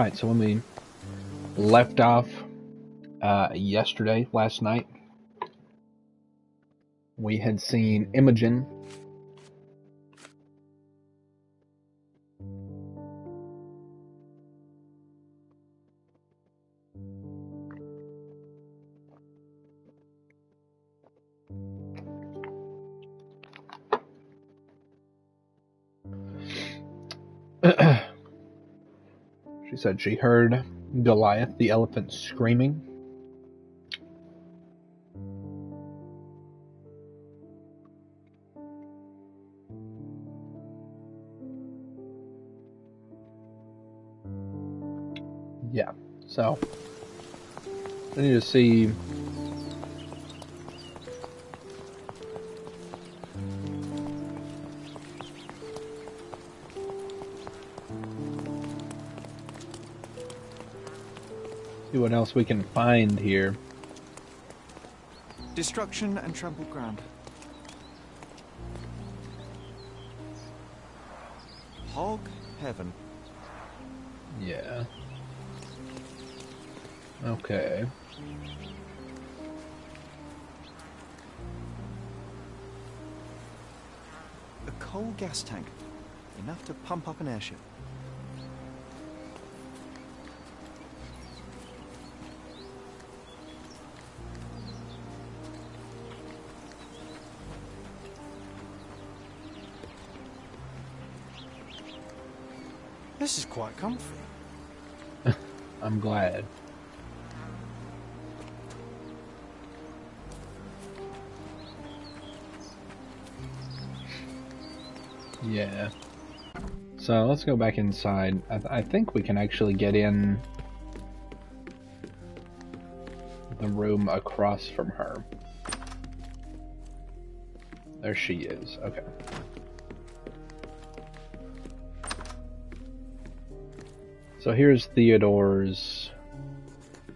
Alright, so when we left off last night, we had seen Imogen she said she heard Goliath the elephant screaming. Yeah, so I need to see what else we can find here. Destruction and trampled ground. Hog heaven. Yeah. Okay. A coal gas tank. Enough to pump up an airship. This is quite comfy. I'm glad. Yeah. So let's go back inside. I think we can actually get in the room across from her. There she is. Okay. So here's Theodore's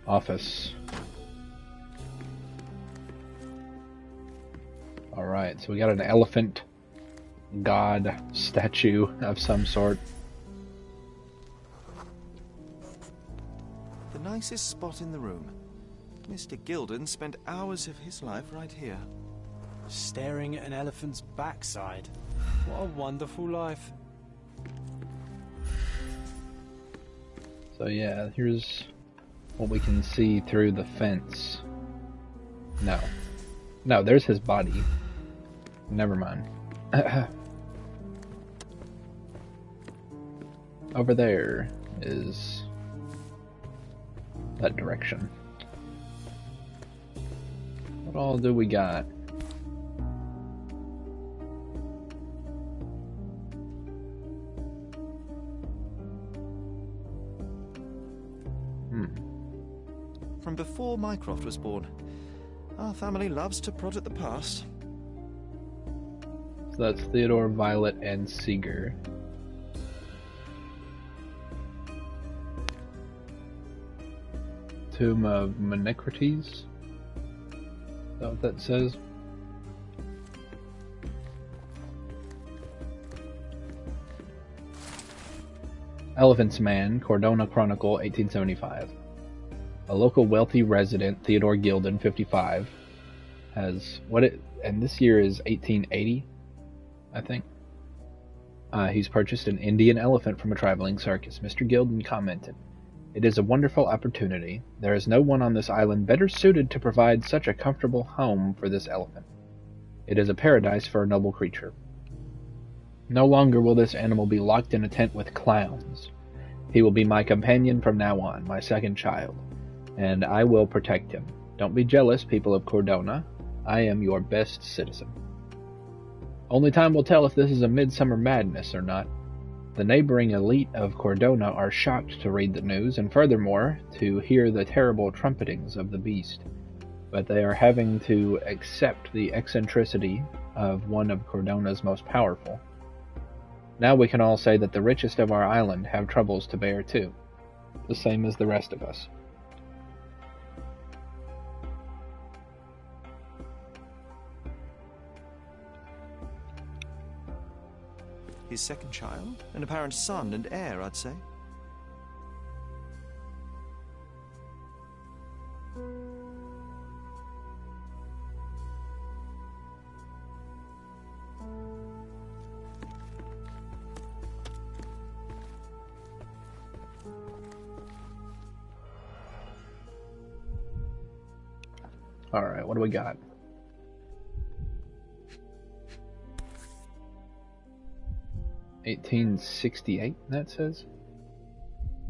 office. Alright, so we got an elephant god statue of some sort. The nicest spot in the room. Mr. Gilden spent hours of his life right here. Staring at an elephant's backside. What a wonderful life. So yeah, here's what we can see through the fence. No, there's his body. Never mind. Over there is that direction. What all do we got? From before Mycroft was born. Our family loves to prod at the past. So that's Theodore, Violet, and Seeger. Tomb of Menecrates? Is that what that says? Elephant's Man, Cordona Chronicle, 1875. A local wealthy resident, Theodore Gilden, 55, has and this year is 1880, I think. He's purchased an Indian elephant from a traveling circus. Mr. Gilden commented, "It is a wonderful opportunity. There is no one on this island better suited to provide such a comfortable home for this elephant. It is a paradise for a noble creature. No longer will this animal be locked in a tent with clowns. He will be my companion from now on, my second child. And I will protect him. Don't be jealous, people of Cordona. I am your best citizen. Only time will tell if this is a midsummer madness or not. The neighboring elite of Cordona are shocked to read the news, and furthermore, to hear the terrible trumpetings of the beast. But they are having to accept the eccentricity of one of Cordona's most powerful. Now we can all say that the richest of our island have troubles to bear too, the same as the rest of us." His second child? An apparent son and heir, I'd say. Alright, what do we got? "1868", that says?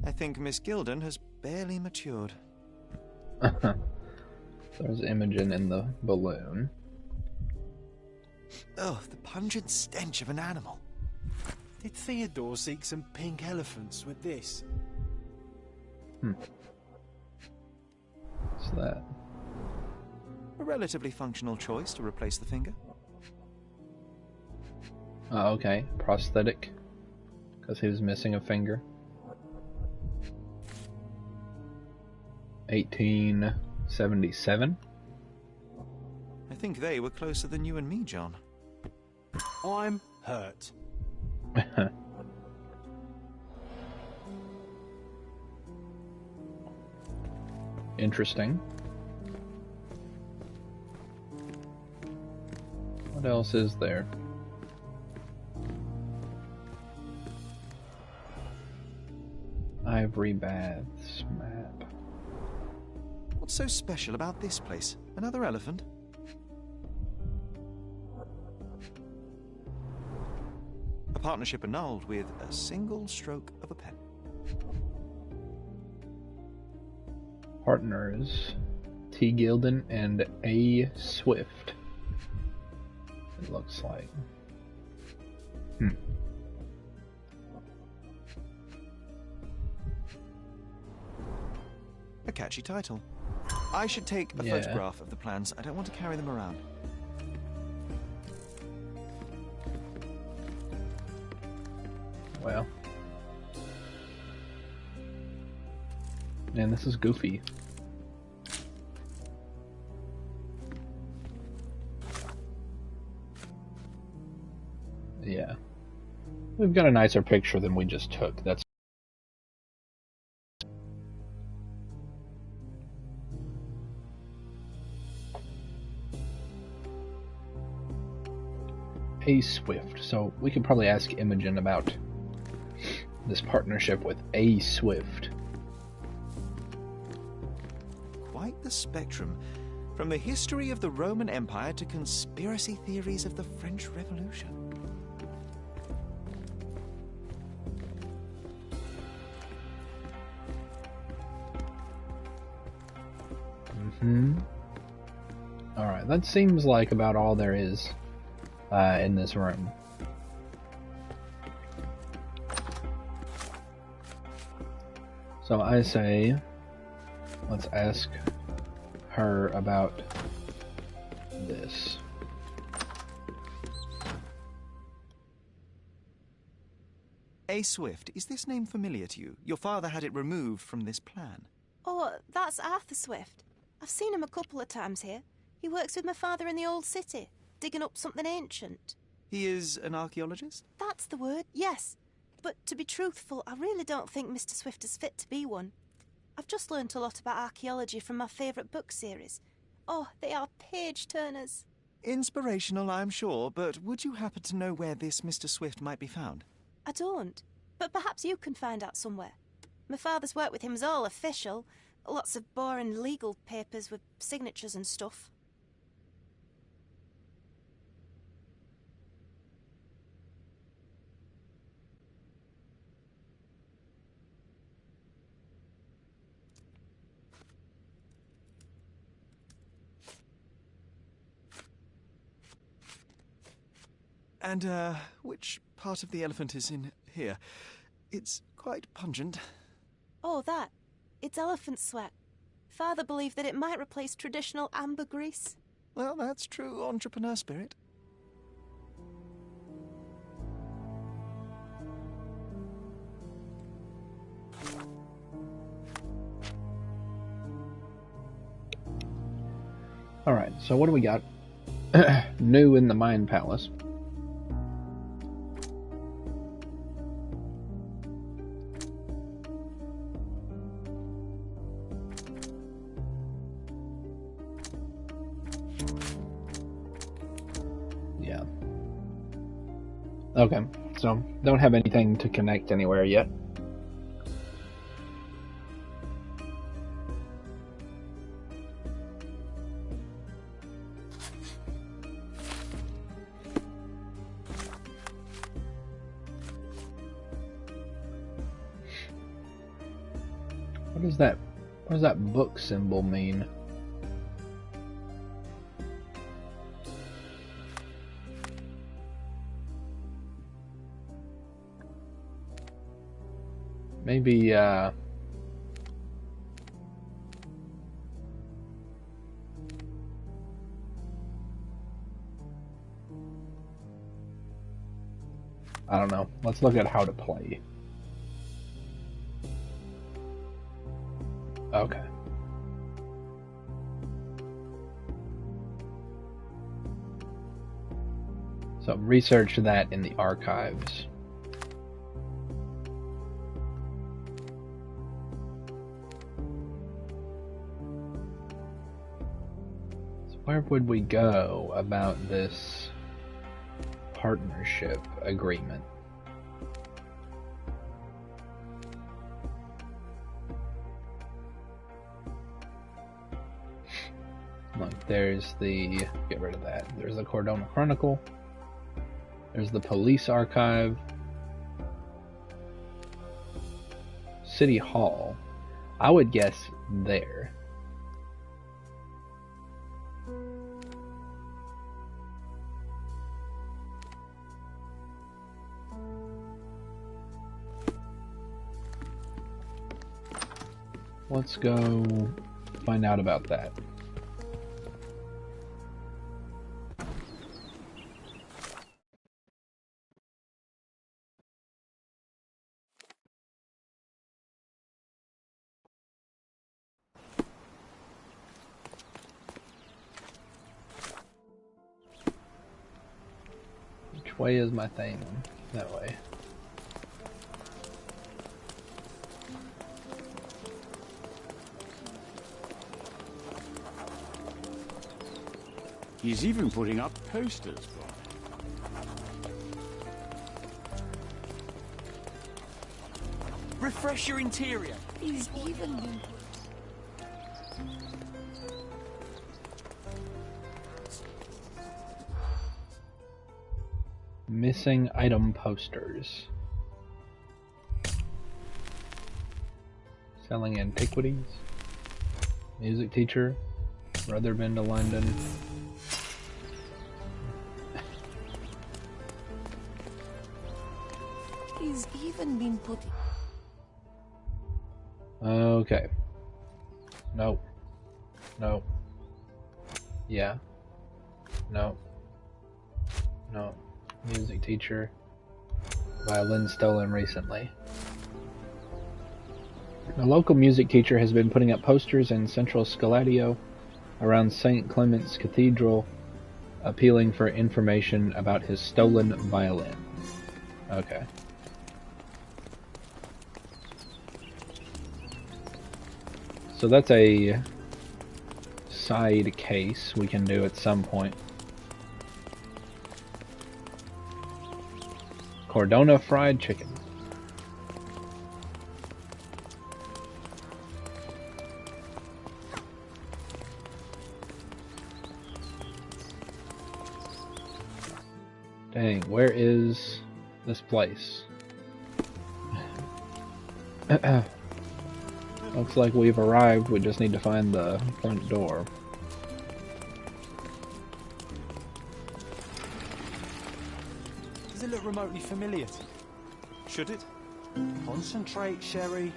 I think Miss Gilden has barely matured. There's Imogen in the balloon. Oh, the pungent stench of an animal. Did Theodore seek some pink elephants with this? What's that? A relatively functional choice to replace the finger. Oh, okay. Prosthetic. Because he was missing a finger. 1877? I think they were closer than you and me, John. I'm hurt. Interesting. What else is there? Ivory Baths map. What's so special about this place? Another elephant? A partnership annulled with a single stroke of a pen. Partners: T. Gilden and A. Swift. It looks like. A catchy title. I should take a photograph of the plans. I don't want to carry them around. Well. Man, this is goofy. Yeah. We've got a nicer picture than we just took. That's A. Swift. So we could probably ask Imogen about this partnership with A. Swift. Quite the spectrum. From the history of the Roman Empire to conspiracy theories of the French Revolution. Alright, that seems like about all there is in this room. So I say, let's ask her about this. A. Swift, is this name familiar to you? Your father had it removed from this plan. Oh, that's Arthur Swift. I've seen him a couple of times here. He works with my father in the old city, digging up something ancient. He is an archaeologist? That's the word, yes. But to be truthful, I really don't think Mr. Swift is fit to be one. I've just learnt a lot about archaeology from my favourite book series. Oh, they are page-turners. Inspirational, I'm sure, but would you happen to know where this Mr. Swift might be found? I don't, but perhaps you can find out somewhere. My father's work with him is all official. Lots of boring legal papers with signatures and stuff. And, which part of the elephant is in here? It's quite pungent. Oh, that. It's elephant sweat. Father believed that it might replace traditional ambergris. Well, that's true entrepreneur spirit. Alright, so what do we got new in the Mind Palace? Yeah. Okay, so don't have anything to connect anywhere yet. What does that? What does that book symbol mean? Maybe, I don't know. Let's look at how to play. Okay. So research that in the archives. So where would we go about this partnership agreement? Look, there's the, get rid of that. There's the Cordona Chronicle. There's the police archive. City Hall. I would guess there. Let's go find out about that. Which way is my thing? That way. He's even putting up posters, boy. Refresh your interior. He's even... Missing item posters. Selling antiquities. Music teacher. Brother been to London. He's even been putting... Okay. Nope. Nope. Yeah. Nope. No. Music teacher. Violin stolen recently. A local music teacher has been putting up posters in central Scaladio around St. Clement's Cathedral appealing for information about his stolen violin. Okay. So that's a side case we can do at some point. Cordona fried chicken. Dang, where is this place? Looks like we've arrived, we just need to find the front door. Does it look remotely familiar to you? Should it? Concentrate, Sherry.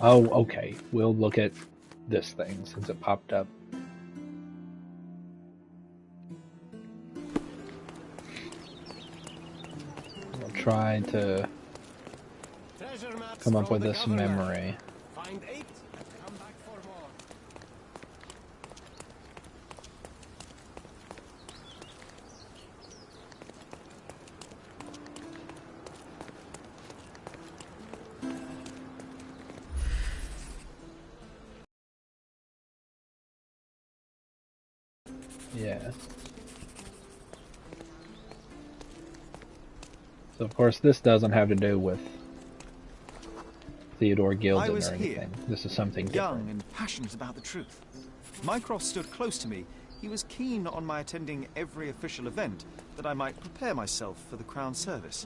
Oh, okay. We'll look at this thing since it popped up. We'll try to come up with this memory. Find 8 and come back for more. Yeah. So of course this doesn't have to do with Theodore I Gilden was or here, anything. This is something young different. and passionate about the truth. Mycroft stood close to me. He was keen on my attending every official event, that I might prepare myself for the Crown service.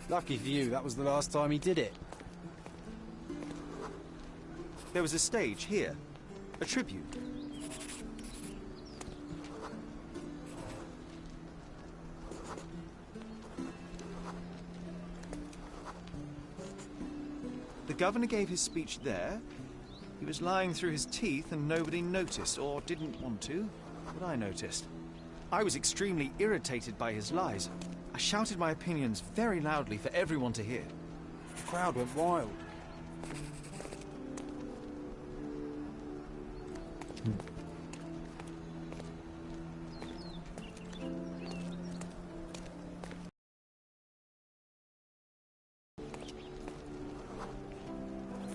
Lucky for you, that was the last time he did it. There was a stage here, a tribute. The governor gave his speech there. He was lying through his teeth and nobody noticed, or didn't want to, but I noticed. I was extremely irritated by his lies. I shouted my opinions very loudly for everyone to hear. The crowd went wild.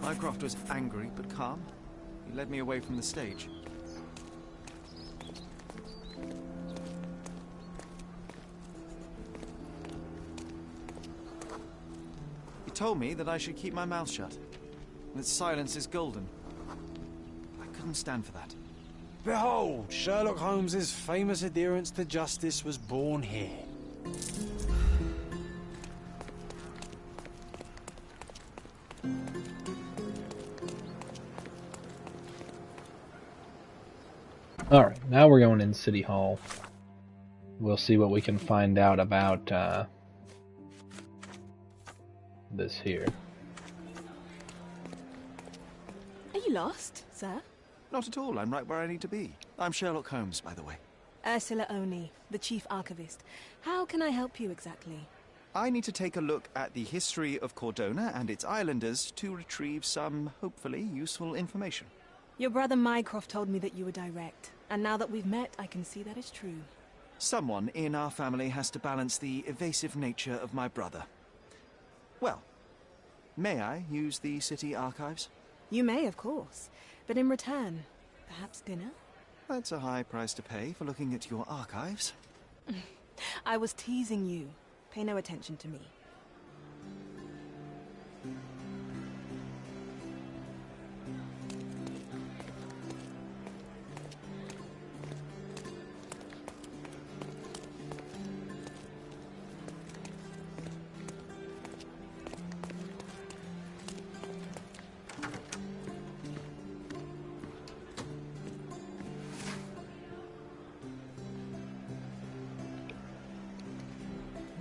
Mycroft was angry but calm. He led me away from the stage. He told me that I should keep my mouth shut, that silence is golden. I couldn't stand for that. Behold, Sherlock Holmes's famous adherence to justice was born here. Alright, now we're going in City Hall. We'll see what we can find out about this here. Are you lost, sir? Not at all. I'm right where I need to be. I'm Sherlock Holmes, by the way. Ursula Oni, the chief archivist. How can I help you exactly? I need to take a look at the history of Cordona and its islanders to retrieve some, hopefully, useful information. Your brother Mycroft told me that you were direct, and now that we've met, I can see that is true. Someone in our family has to balance the evasive nature of my brother. Well, may I use the city archives? You may, of course, but in return, perhaps dinner? That's a high price to pay for looking at your archives. I was teasing you. Pay no attention to me.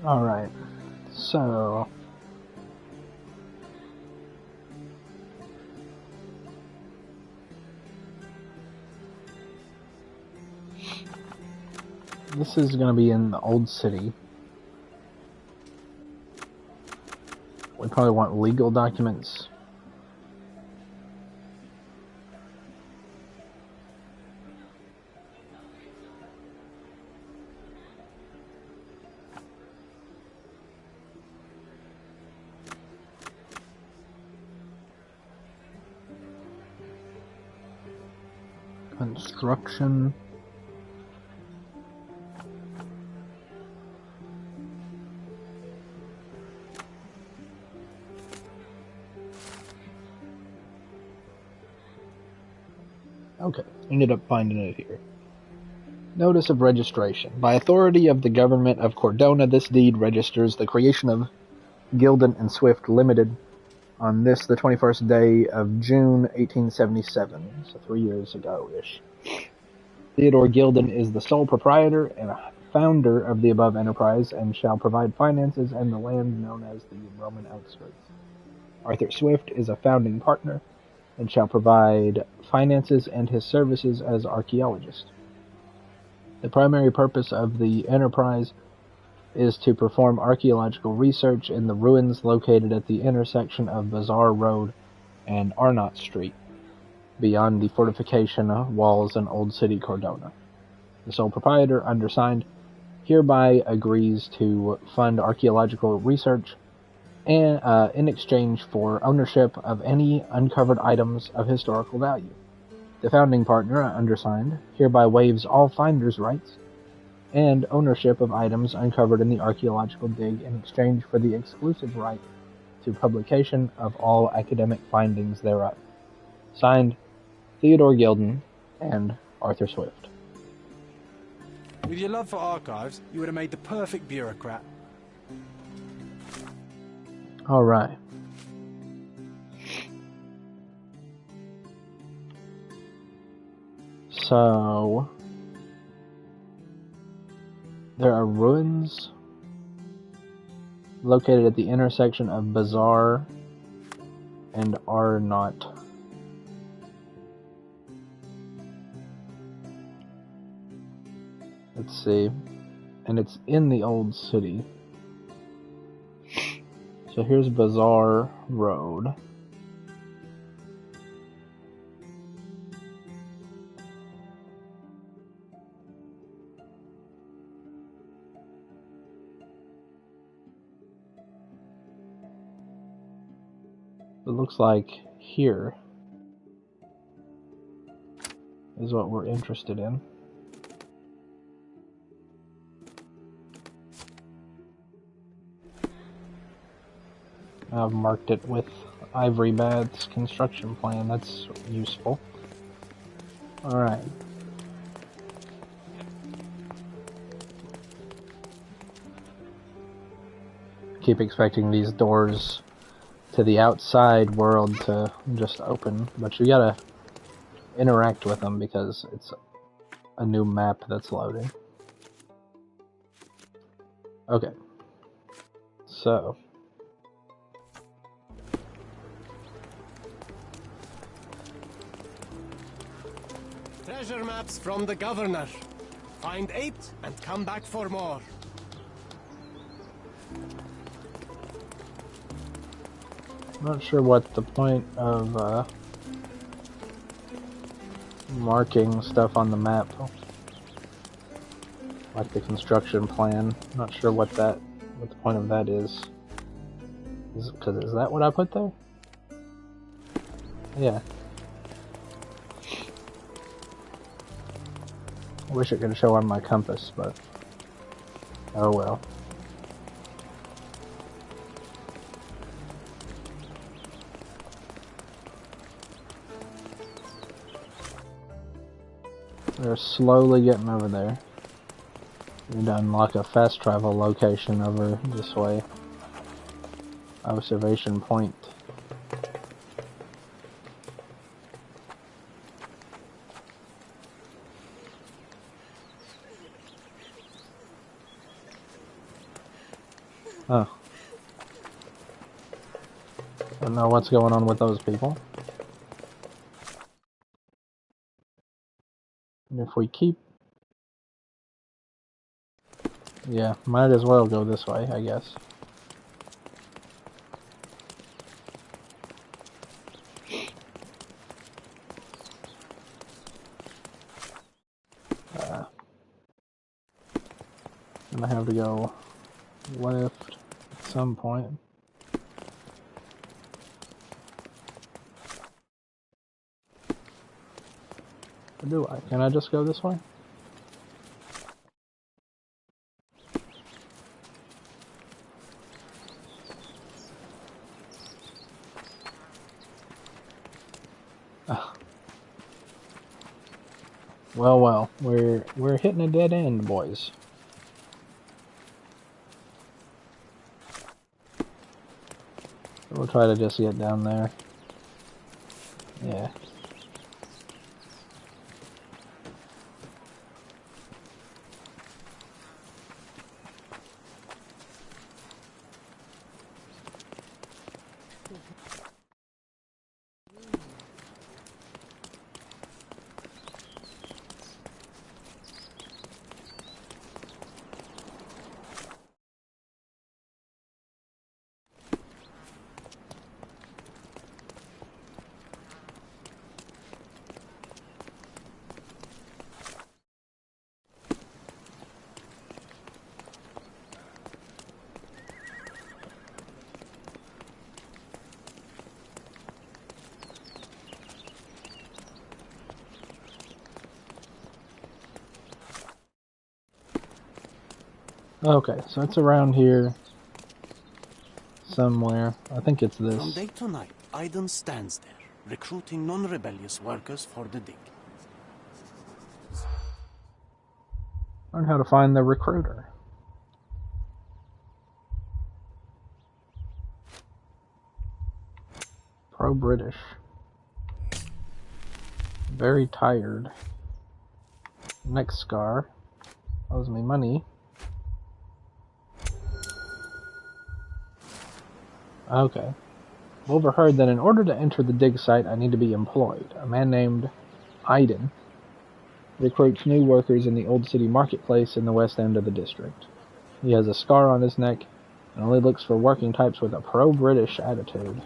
Alright, so... this is going to be in the Old City. We probably want legal documents. Construction. Okay, ended up finding it here. Notice of registration. By authority of the government of Cordona, this deed registers the creation of Gilden and Swift Limited on this, the 21st day of June, 1877, so 3 years ago-ish. Theodore Gilden is the sole proprietor and founder of the above enterprise and shall provide finances and the land known as the Roman outskirts. Arthur Swift is a founding partner and shall provide finances and his services as archaeologist. The primary purpose of the enterprise is to perform archaeological research in the ruins located at the intersection of Bazaar Road and Arnott Street, beyond the fortification walls in Old City Cordona. The sole proprietor, undersigned, hereby agrees to fund archaeological research and in exchange for ownership of any uncovered items of historical value. The founding partner, undersigned, hereby waives all finder's rights and ownership of items uncovered in the archaeological dig in exchange for the exclusive right to publication of all academic findings thereof. Signed, Theodore Gilden and Arthur Swift. With your love for archives, you would have made the perfect bureaucrat. All right. So, there are ruins located at the intersection of Bazaar and Arnott. Let's see. And it's in the old city. So here's Bazaar Road. It looks like here is what we're interested in. I've marked it with Ivory Bath's construction plan. That's useful. Alright. Keep expecting these doors to the outside world to just open, but you gotta interact with them because it's a new map that's loading. Okay. So. Treasure maps from the governor. Find 8 and come back for more. Not sure what the point of marking stuff on the map, like the construction plan. Not sure what the point of that is. Is that what I put there? Yeah. I wish it could show on my compass, but oh well. They're slowly getting over there. We need to unlock a fast travel location over this way. Observation point. Oh. I don't know what's going on with those people. And if we keep... Yeah, might as well go this way, I guess. And I have to go left at some point. Or do I? Can I just go this way? Oh. Well, we're hitting a dead end, boys. We'll try to just get down there. Yeah. Okay, so it's around here somewhere. I think it's this. From day to night, Aiden stands there, recruiting non-rebellious workers for the dig. Learn how to find the recruiter. Pro-British. Very tired. Neck scar. Owes me money. Okay. Overheard that in order to enter the dig site, I need to be employed. A man named Aiden recruits new workers in the Old City Marketplace in the west end of the district. He has a scar on his neck and only looks for working types with a pro-British attitude.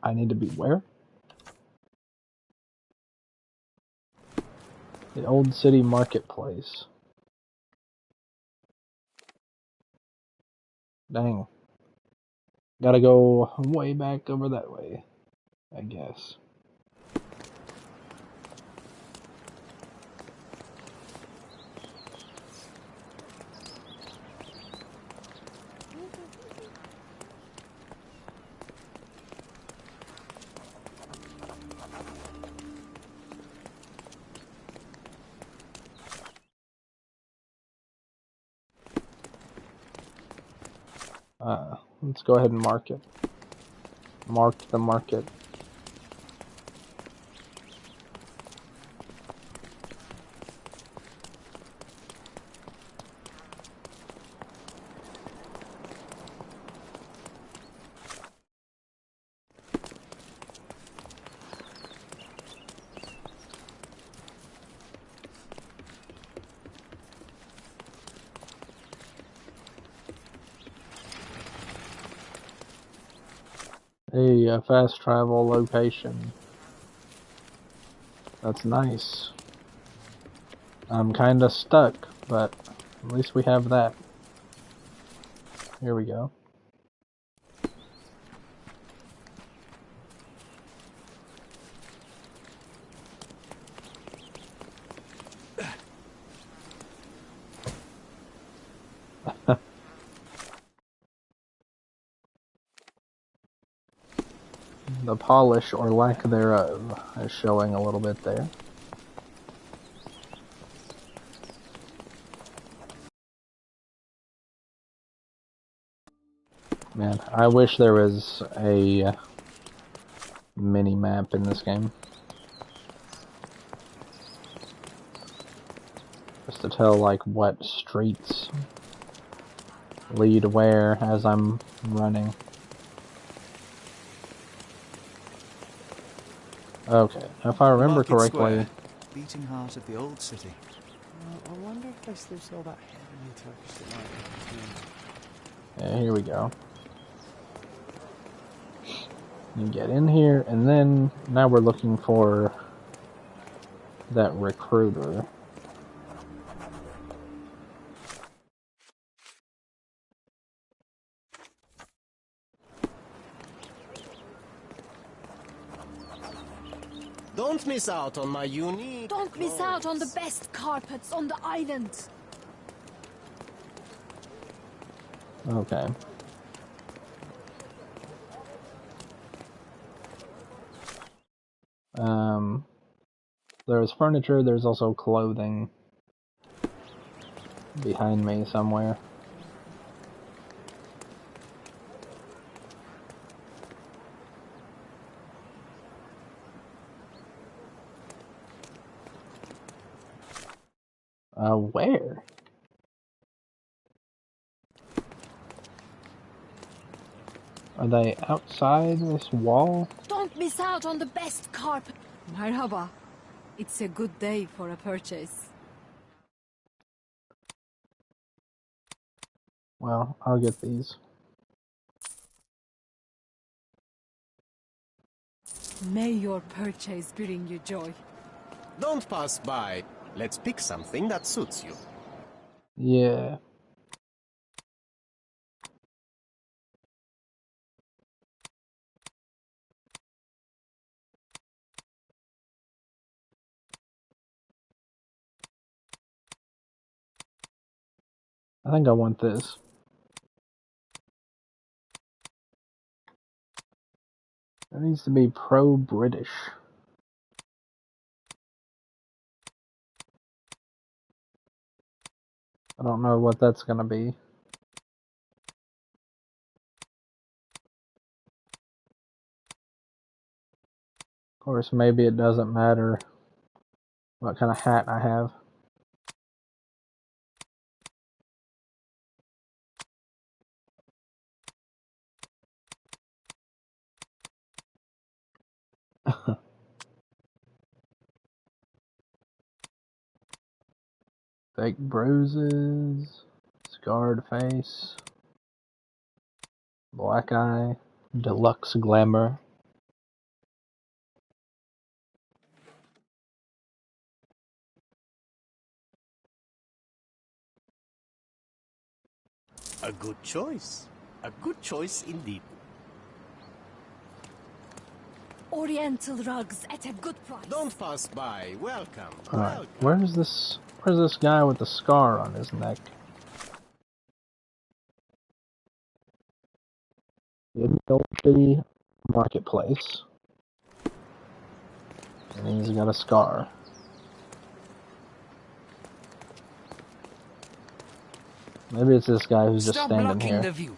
I need to be where? The Old City Marketplace. Dang. Gotta go way back over that way, I guess. Let's go ahead and mark it. Marked the market. A fast travel location. That's nice. I'm kinda stuck, but at least we have that. Here we go. The polish, or lack thereof, is showing a little bit there. Man, I wish there was a mini-map in this game. Just to tell, like, what streets lead where as I'm running. Okay, if I remember correctly... Beating heart of the old city. I wonder if they still sell that heavenly Turkish delight. Yeah, here we go. You get in here, and then now we're looking for that recruiter. Don't miss out on my unique Don't miss out on the best carpets on the island. Okay. There's furniture, there's also clothing behind me somewhere. Where? Are they outside this wall? Don't miss out on the best carpet. Merhaba. It's a good day for a purchase. Well, I'll get these. May your purchase bring you joy. Don't pass by. Let's pick something that suits you. Yeah. I think I want this. It needs to be pro-British. I don't know what that's going to be. Of course, maybe it doesn't matter what kind of hat I have. Fake bruises, scarred face, black eye, deluxe glamour. A good choice. A good choice indeed. Oriental rugs at a good price. Don't pass by. Welcome. Alright, where's this guy with the scar on his neck? In the old shitty marketplace. And he's got a scar. Maybe it's this guy who's just standing here. The view.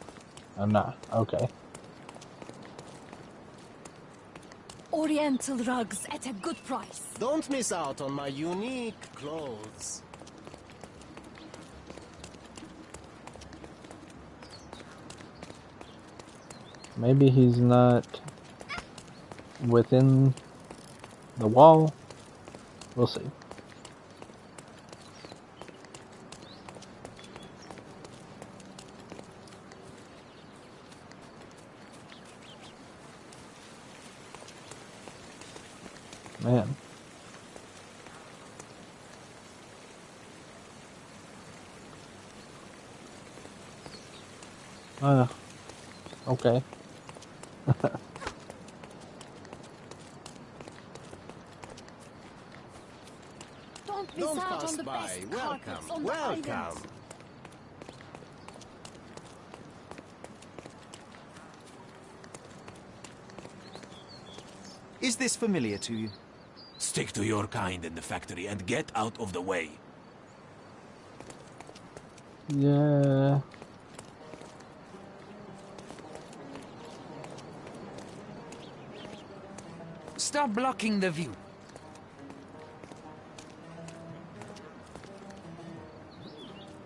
I'm not. Okay. Oriental rugs at a good price. Don't miss out on my unique clothes. Maybe he's not within the wall. We'll see. Man. Okay. Don't miss Don't out pass on the by. best carpets Welcome. on the Welcome. island. Is this familiar to you? Stick to your kind in the factory and get out of the way. Yeah. Stop blocking the view.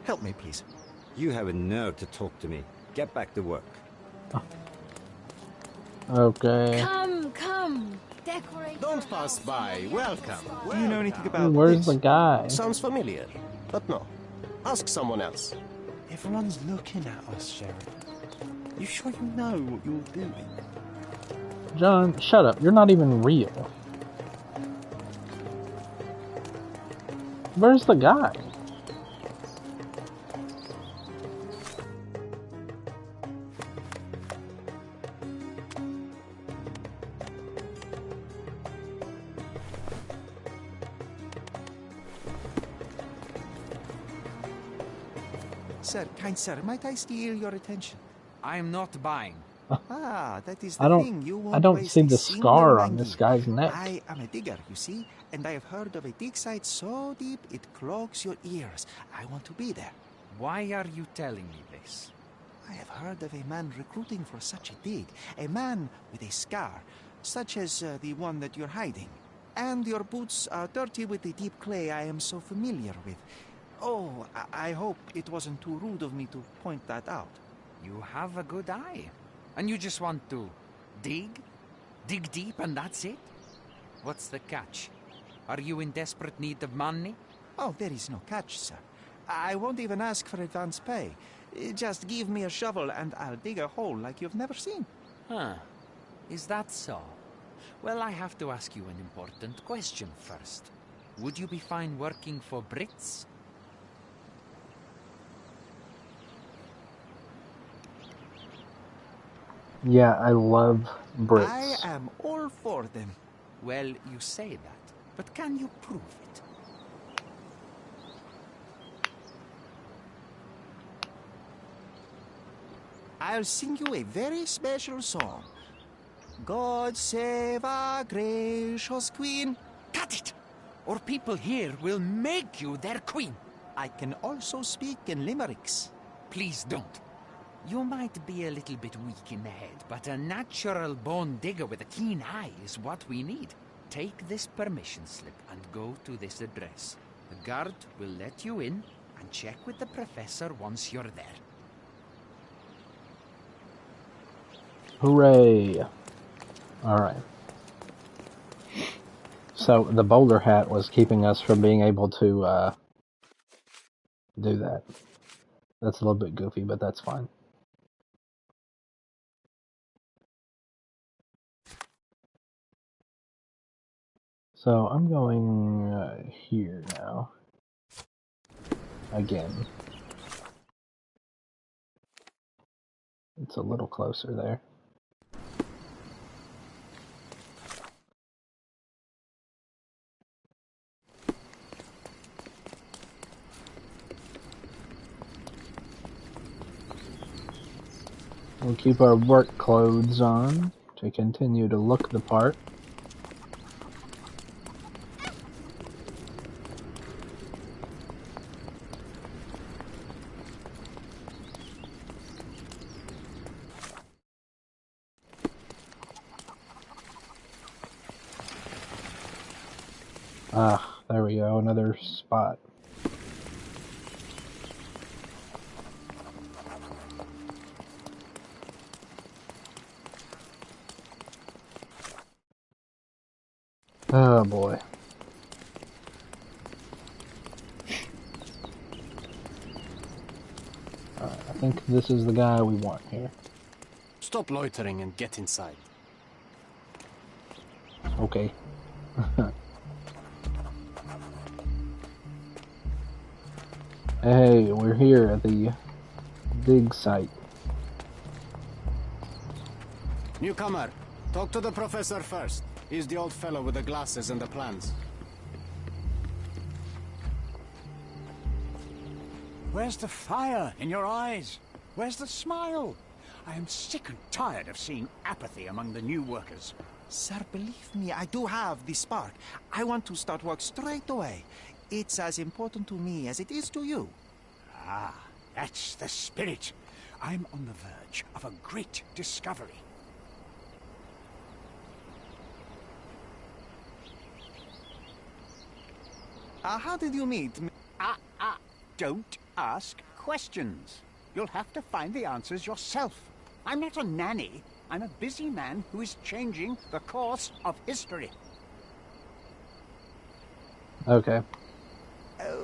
Help me, please. You have a nerve to talk to me. Get back to work. Okay. Come. Decorate. Don't pass by. Welcome. Do you know anything about Where's this? the guy? Sounds familiar, but no. Ask someone else. Everyone's looking at us, Sheriff. You sure you know what you're doing? John, shut up. You're not even real. Where's the guy? Sir, kind sir, might I steal your attention? I'm not buying. That is the I thing. You won't don't waste see a the single scar on mangy. this guy's neck. I am a digger, you see, and I have heard of a dig site so deep it clogs your ears. I want to be there. Why are you telling me this? I have heard of a man recruiting for such a dig. A man with a scar, such as the one that you're hiding. And your boots are dirty with the deep clay I am so familiar with. Oh, I hope it wasn't too rude of me to point that out. You have a good eye. And you just want to dig? Dig deep and that's it? What's the catch? Are you in desperate need of money? Oh, there is no catch, sir. I won't even ask for advance pay. Just give me a shovel and I'll dig a hole like you've never seen. Huh. Is that so? Well, I have to ask you an important question first. Would you be fine working for Brits? Yeah, I love Brits. I am all for them. Well, you say that, but can you prove it? I'll sing you a very special song. God save our gracious queen. Cut it! Or people here will make you their queen. I can also speak in limericks. Please don't. You might be a little bit weak in the head, but a natural-born digger with a keen eye is what we need. Take this permission slip and go to this address. The guard will let you in and check with the professor once you're there. Hooray! Alright. So, the bowler hat was keeping us from being able to, do that. That's a little bit goofy, but that's fine. So, I'm going, here now. Again. It's a little closer there. We'll keep our work clothes on to continue to look the part. Ah, there we go, another spot. Oh boy. I think this is the guy we want here. Stop loitering and get inside. Okay. Hey, we're here at the dig site. Newcomer, talk to the professor first. He's the old fellow with the glasses and the plans. Where's the fire in your eyes? Where's the smile? I am sick and tired of seeing apathy among the new workers. Sir, believe me, I do have the spark. I want to start work straight away. It's as important to me as it is to you. Ah, that's the spirit. I'm on the verge of a great discovery. How did you meet? Don't ask questions. You'll have to find the answers yourself. I'm not a nanny. I'm a busy man who is changing the course of history. Okay.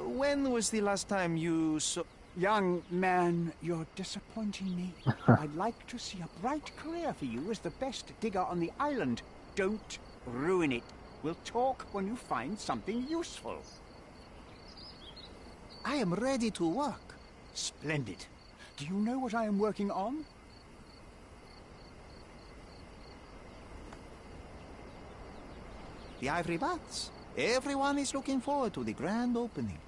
When was the last time you saw... Young man, you're disappointing me. I'd like to see a bright career for you as the best digger on the island. Don't ruin it. We'll talk when you find something useful. I am ready to work. Splendid. Do you know what I am working on? The ivory bats. Everyone is looking forward to the grand opening.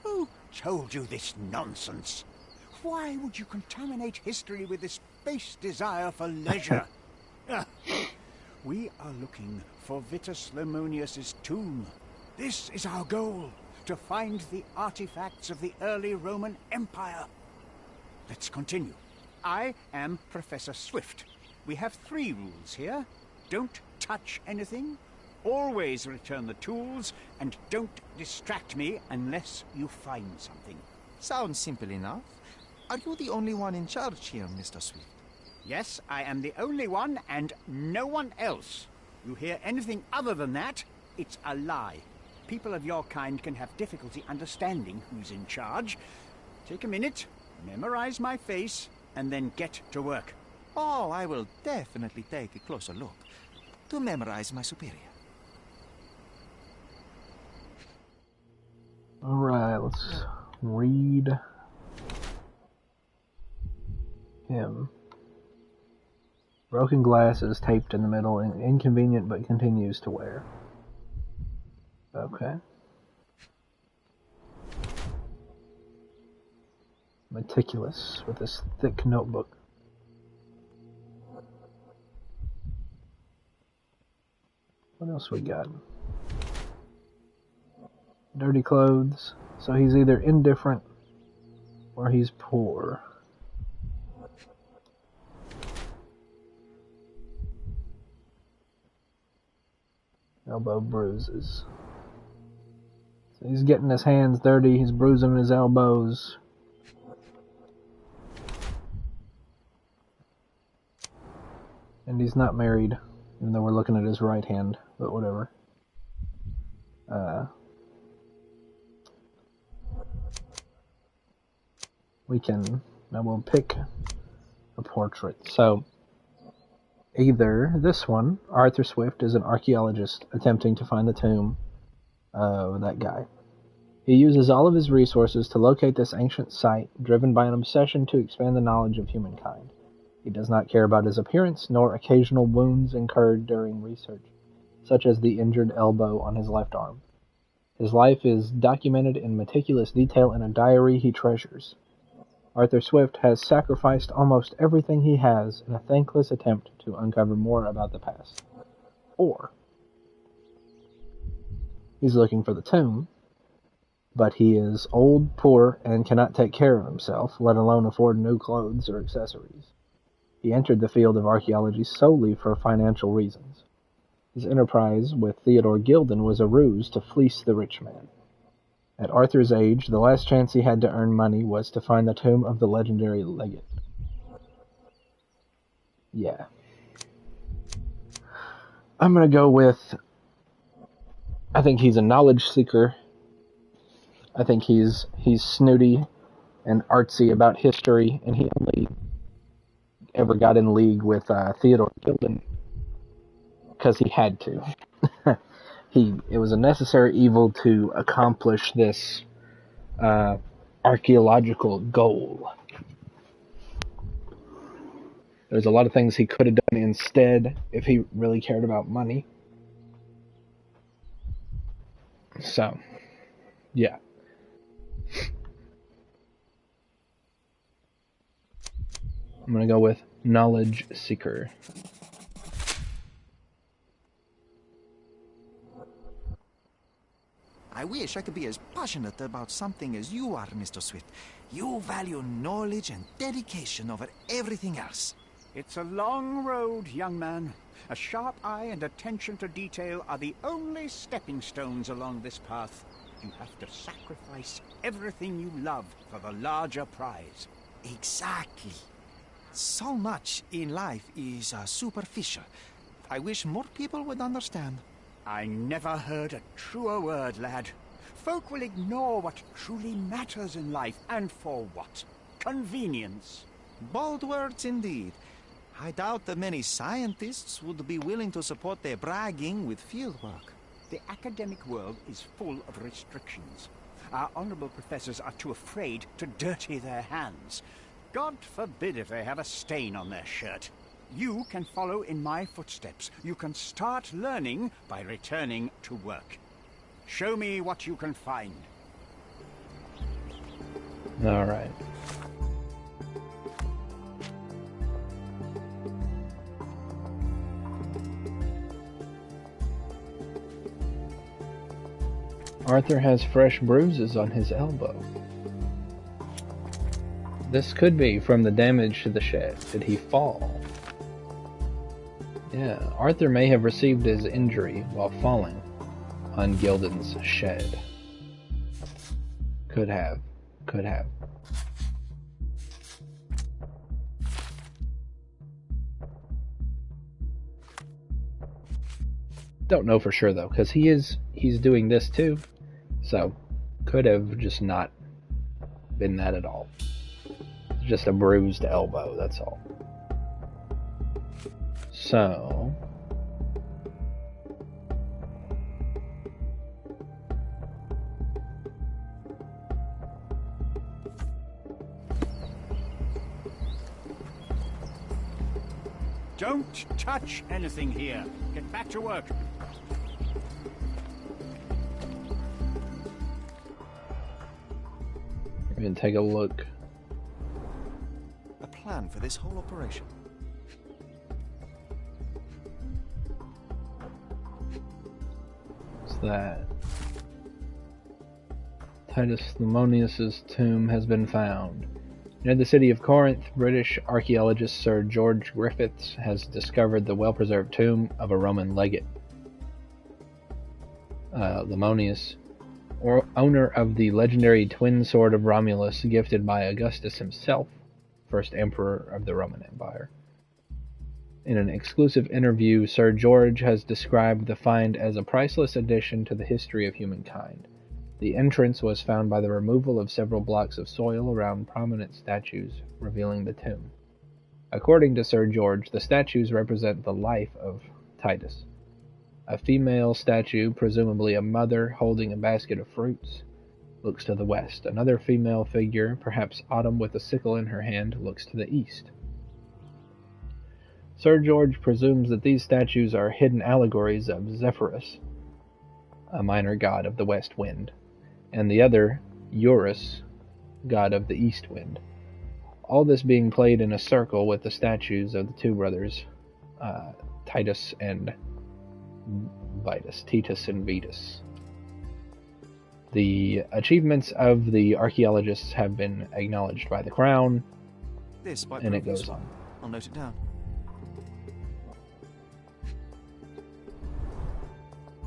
Who told you this nonsense? Why would you contaminate history with this base desire for leisure? We are looking for Vitus Lemonius's tomb. This is our goal, to find the artifacts of the early Roman Empire. Let's continue. I am Professor Swift. We have 3 rules here. Don't touch anything, always return the tools, and don't distract me unless you find something. Sounds simple enough. Are you the only one in charge here, Mr. Swift? Yes, I am the only one, and no one else. You hear anything other than that, it's a lie. People of your kind can have difficulty understanding who's in charge. Take a minute, memorize my face, and then get to work. Oh, I will definitely take a closer look to memorize my superior. Alright, let's read him. Broken glass is taped in the middle and inconvenient but continues to wear. Okay. Meticulous with this thick notebook. What else we got? Dirty clothes. So he's either indifferent or he's poor. Elbow bruises. So he's getting his hands dirty, he's bruising his elbows. And he's not married, even though we're looking at his right hand, but whatever. We'll pick a portrait. So, either this one, Arthur Swift is an archaeologist attempting to find the tomb of that guy. He uses all of his resources to locate this ancient site, driven by an obsession to expand the knowledge of humankind. He does not care about his appearance, nor occasional wounds incurred during research, such as the injured elbow on his left arm. His life is documented in meticulous detail in a diary he treasures. Arthur Swift has sacrificed almost everything he has in a thankless attempt to uncover more about the past. Or, he's looking for the tomb, but he is old, poor, and cannot take care of himself, let alone afford new clothes or accessories. He entered the field of archaeology solely for financial reasons. His enterprise with Theodore Gilden was a ruse to fleece the rich man. At Arthur's age, the last chance he had to earn money was to find the tomb of the legendary legate. Yeah. I'm gonna go with... I think he's a knowledge seeker. I think he's snooty and artsy about history, and he only ever got in league with Theodore Gilden because he had to. It was a necessary evil to accomplish this archaeological goal. There's a lot of things he could have done instead if he really cared about money. So, yeah. I'm going to go with knowledge seeker. I wish I could be as passionate about something as you are, Mr. Swift. You value knowledge and dedication over everything else. It's a long road, young man. A sharp eye and attention to detail are the only stepping stones along this path. You have to sacrifice everything you love for the larger prize. Exactly. So much in life is superficial. I wish more people would understand. I never heard a truer word, lad. Folk will ignore what truly matters in life, and for what? Convenience. Bold words indeed. I doubt that many scientists would be willing to support their bragging with fieldwork. The academic world is full of restrictions. Our honorable professors are too afraid to dirty their hands. God forbid if they have a stain on their shirt. You can follow in my footsteps. You can start learning by returning to work. Show me what you can find. All right. Arthur has fresh bruises on his elbow. This could be from the damage to the shed. Did he fall? Yeah, Arthur may have received his injury while falling on Gilden's shed. Could have. Don't know for sure though, because he's doing this too. So, could have just not been that at all. Just a bruised elbow, that's all. So, Don't touch anything here. Get back to work. we're going to take a look. A plan for this whole operation. that? Titus Lemonius's tomb has been found. Near the city of Corinth, British archaeologist Sir George Griffiths has discovered the well-preserved tomb of a Roman legate. Lemonius, owner of the legendary twin sword of Romulus gifted by Augustus himself, first emperor of the Roman Empire. In an exclusive interview, Sir George has described the find as a priceless addition to the history of humankind. The entrance was found by the removal of several blocks of soil around prominent statues, revealing the tomb. According to Sir George, the statues represent the life of Titus. A female statue, presumably a mother holding a basket of fruits, looks to the west. Another female figure, perhaps Autumn with a sickle in her hand, looks to the east. Sir George presumes that these statues are hidden allegories of Zephyrus, a minor god of the west wind, and the other, Eurus, god of the east wind. All this being played in a circle with the statues of the two brothers, Titus and Vitus. The achievements of the archaeologists have been acknowledged by the Crown, and it goes on. I'll note it down.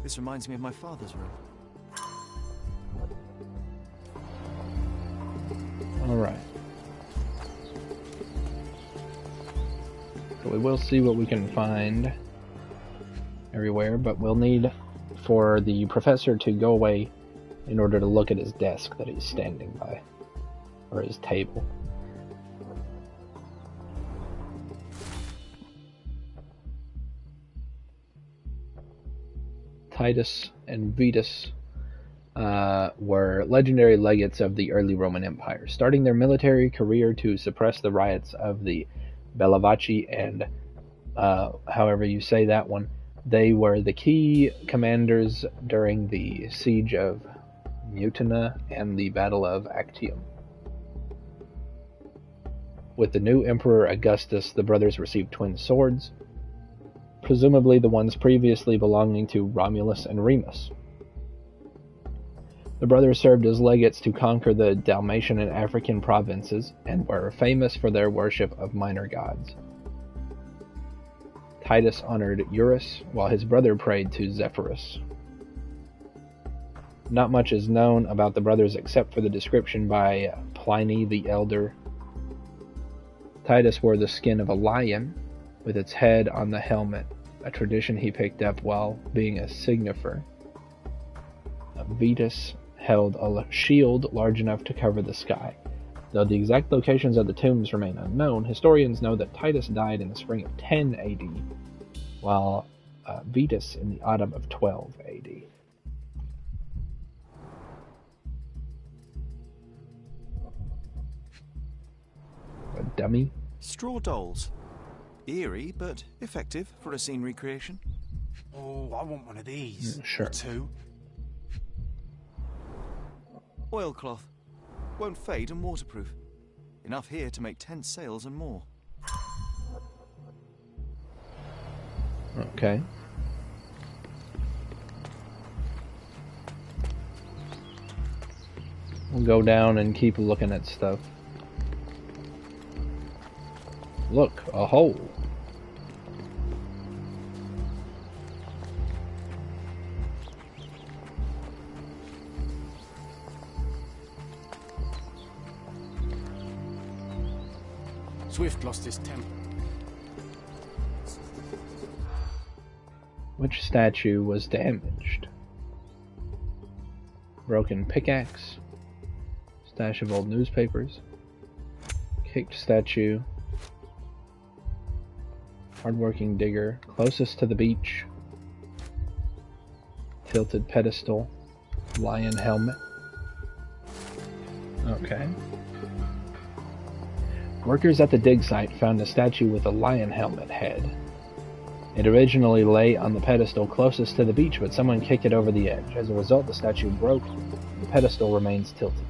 This reminds me of my father's room. Alright. So we will see what we can find everywhere, but we'll need for the professor to go away in order to look at his desk that he's standing by, or his table. Titus and Vitus were legendary legates of the early Roman Empire, starting their military career to suppress the riots of the Bellovaci and, however you say that one. They were the key commanders during the siege of Mutina and the Battle of Actium. With the new Emperor Augustus, the brothers received twin swords, presumably the ones previously belonging to Romulus and Remus. The brothers served as legates to conquer the Dalmatian and African provinces and were famous for their worship of minor gods. Titus honored Eurus, while his brother prayed to Zephyrus. Not much is known about the brothers except for the description by Pliny the Elder. Titus wore the skin of a lion, with its head on the helmet, a tradition he picked up while being a signifer. Vitus held a shield large enough to cover the sky. Though the exact locations of the tombs remain unknown, historians know that Titus died in the spring of 10 AD, while Vitus in the autumn of 12 AD. A dummy? Straw dolls. Eerie, but effective for a scene recreation. Oh, I want one of these. Sure. Or two. Oilcloth. Won't fade and waterproof. Enough here to make 10 sails and more. Okay. We'll go down and keep looking at stuff. Look, a hole. Swift lost his temper. Which statue was damaged? Broken pickaxe, stash of old newspapers, kicked statue, hardworking digger, closest to the beach, tilted pedestal, lion helmet. Okay. Workers at the dig site found a statue with a lion helmet head. It originally lay on the pedestal closest to the beach, but someone kicked it over the edge. As a result, the statue broke. The pedestal remains tilted.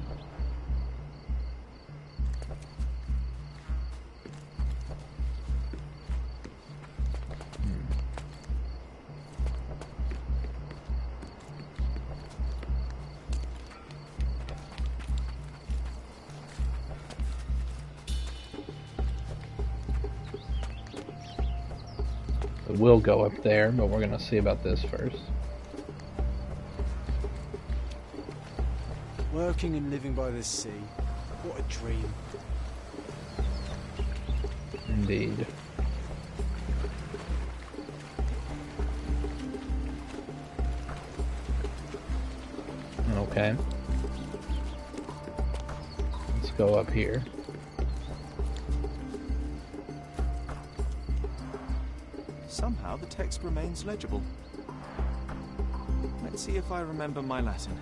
We'll go up there, but we're gonna see about this first. Working and living by the sea. What a dream. Indeed. Okay. Let's go up here. Somehow the text remains legible. Let's see if I remember my Latin.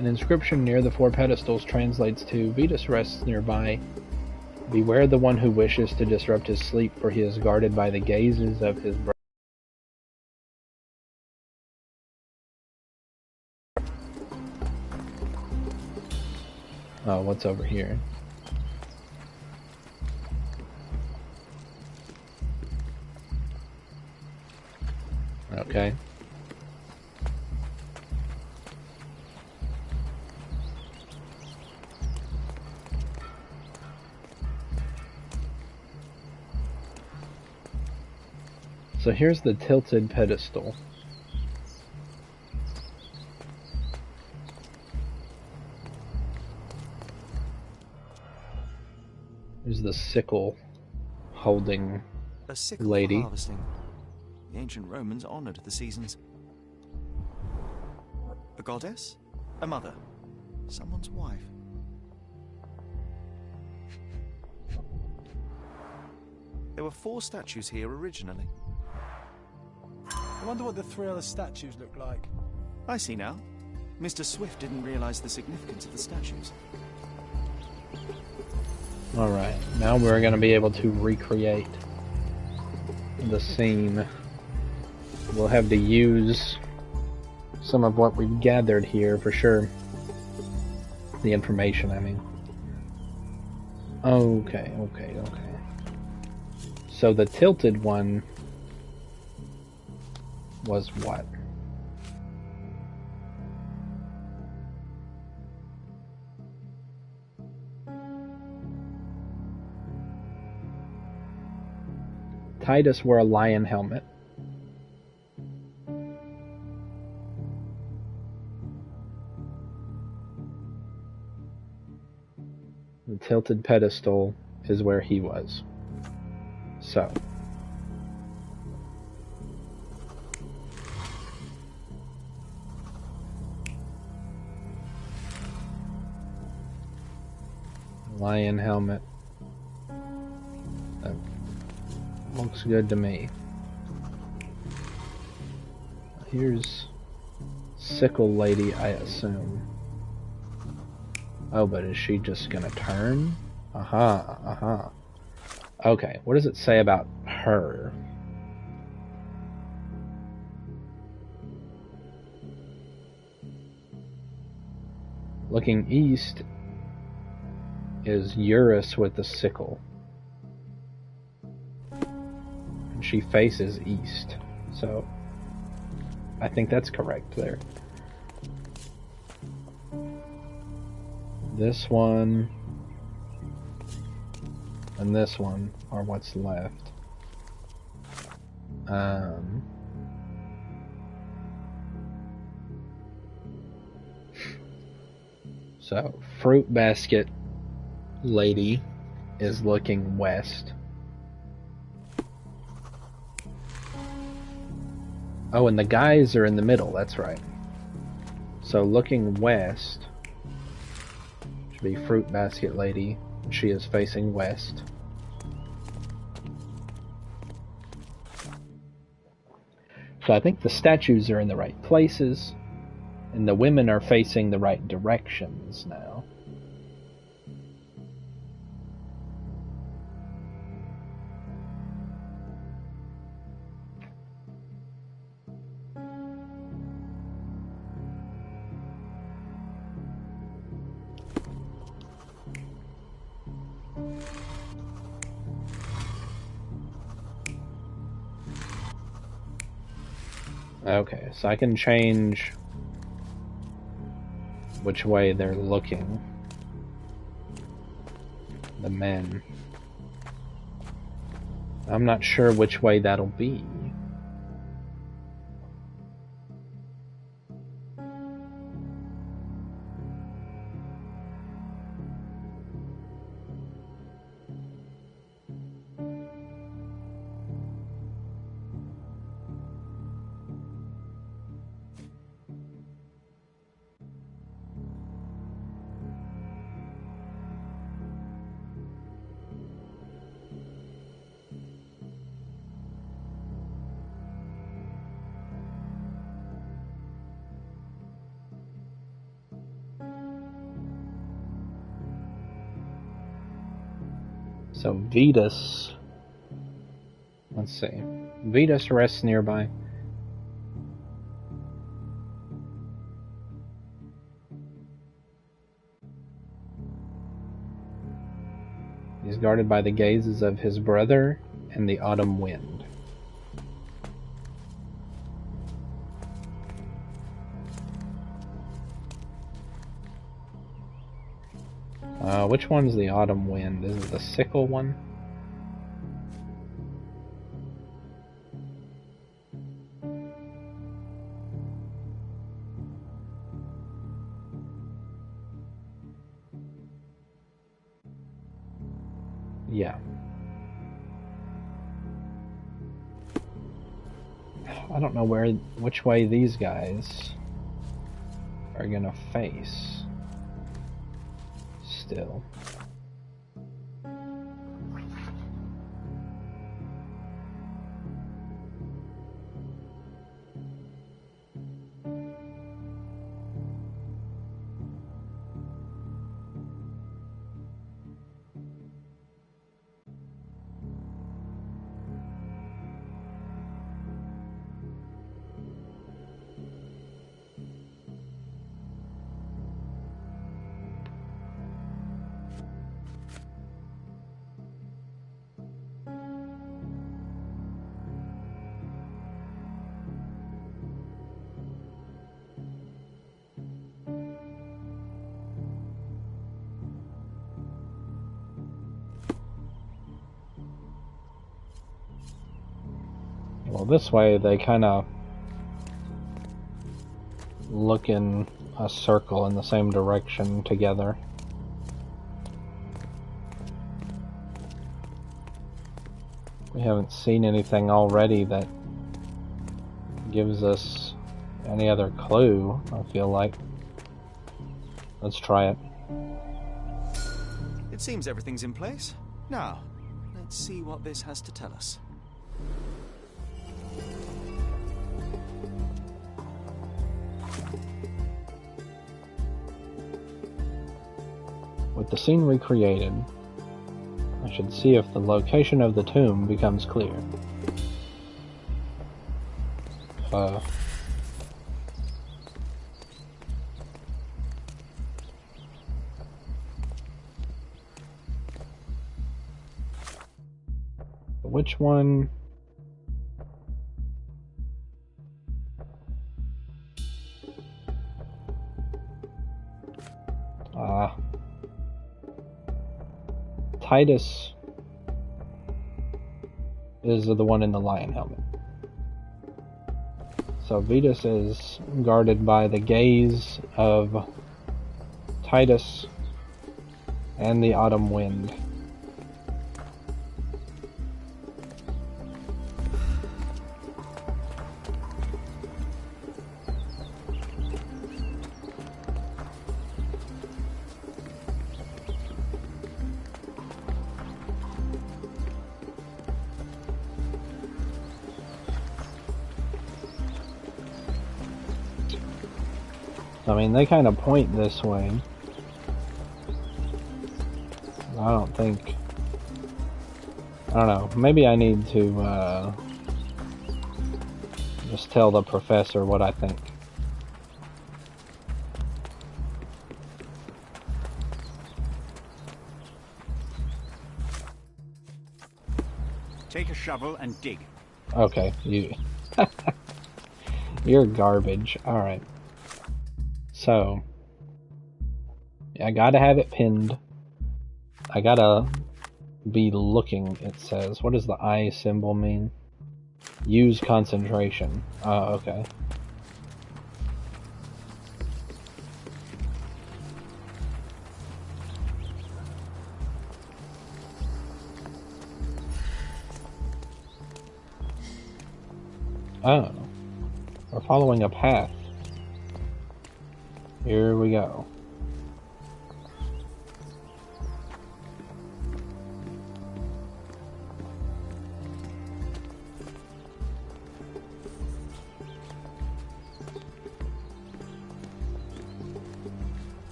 An inscription near the four pedestals translates to, Vetus rests nearby. Beware the one who wishes to disrupt his sleep, for he is guarded by the gazes of his brother. Oh, what's over here? Okay. So here's the tilted pedestal. There's the sickle holding a sickle lady. For harvesting. The ancient Romans honored the seasons. A goddess? A mother? Someone's wife? There were 4 statues here originally. I wonder what the 3 other statues look like. I see now. Mr. Swift didn't realize the significance of the statues. Alright, now we're going to be able to recreate the scene. We'll have to use some of what we've gathered here for sure. The information, I mean. Okay. So the tilted one was what? Titus wore a lion helmet. The tilted pedestal is where he was. So. Lion helmet. That looks good to me. Here's sickle lady, I assume. Oh, but is she just gonna turn? Okay, what does it say about her? Looking east is Eurus with the sickle. And she faces east. So, I think that's correct there. This one and this one are what's left. So, fruit basket lady is looking west. Oh, and the guys are in the middle, that's right. So looking west should be fruit basket lady. She is facing west. So I think the statues are in the right places, and the women are facing the right directions now. Okay, so I can change which way they're looking. The men. I'm not sure which way that'll be. So Vetus, let's see, Vetus rests nearby. He's guarded by the gazes of his brother and the autumn wind. Which one's the autumn wind? Is it the sickle one? Yeah. I don't know which way these guys are gonna face. Still. Well, this way they kind of look in a circle in the same direction together. We haven't seen anything already that gives us any other clue, I feel like. Let's try it. It seems everything's in place. Now, let's see what this has to tell us. With the scene recreated, I should see if the location of the tomb becomes clear. Which one? Titus is the one in the lion helmet. So Vetus is guarded by the gaze of Titus and the autumn wind. I mean, they kind of point this way. I don't know, maybe I need to just tell the professor what I think. Take a shovel and dig. Okay, you're garbage. Alright. So, I gotta have it pinned. I gotta be looking, it says. What does the eye symbol mean? Use concentration. Oh, okay. Oh. We're following a path. Here we go.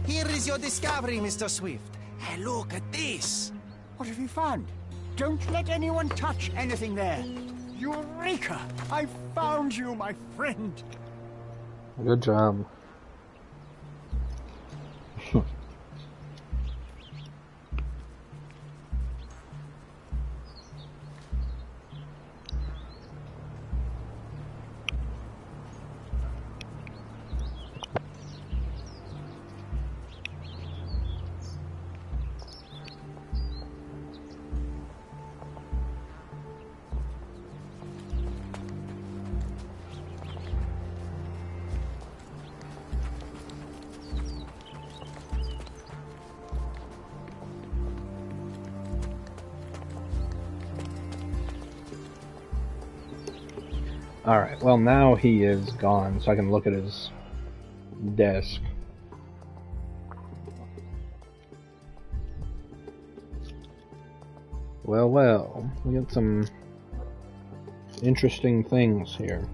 Here is your discovery, Mr. Swift. Hey, look at this. What have you found? Don't let anyone touch anything there. Eureka! I found you, my friend. Good job. Alright, well now he is gone, so I can look at his desk. Well, we got some interesting things here.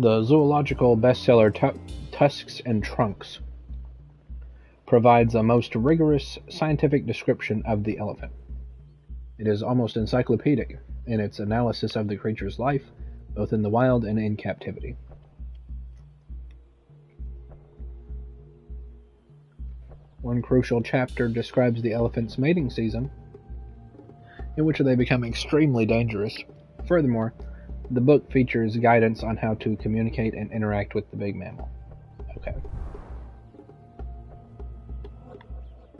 The zoological bestseller Tusks and Trunks provides a most rigorous scientific description of the elephant. It is almost encyclopedic in its analysis of the creature's life, both in the wild and in captivity. One crucial chapter describes the elephant's mating season, in which they become extremely dangerous. Furthermore, the book features guidance on how to communicate and interact with the big mammal. Okay.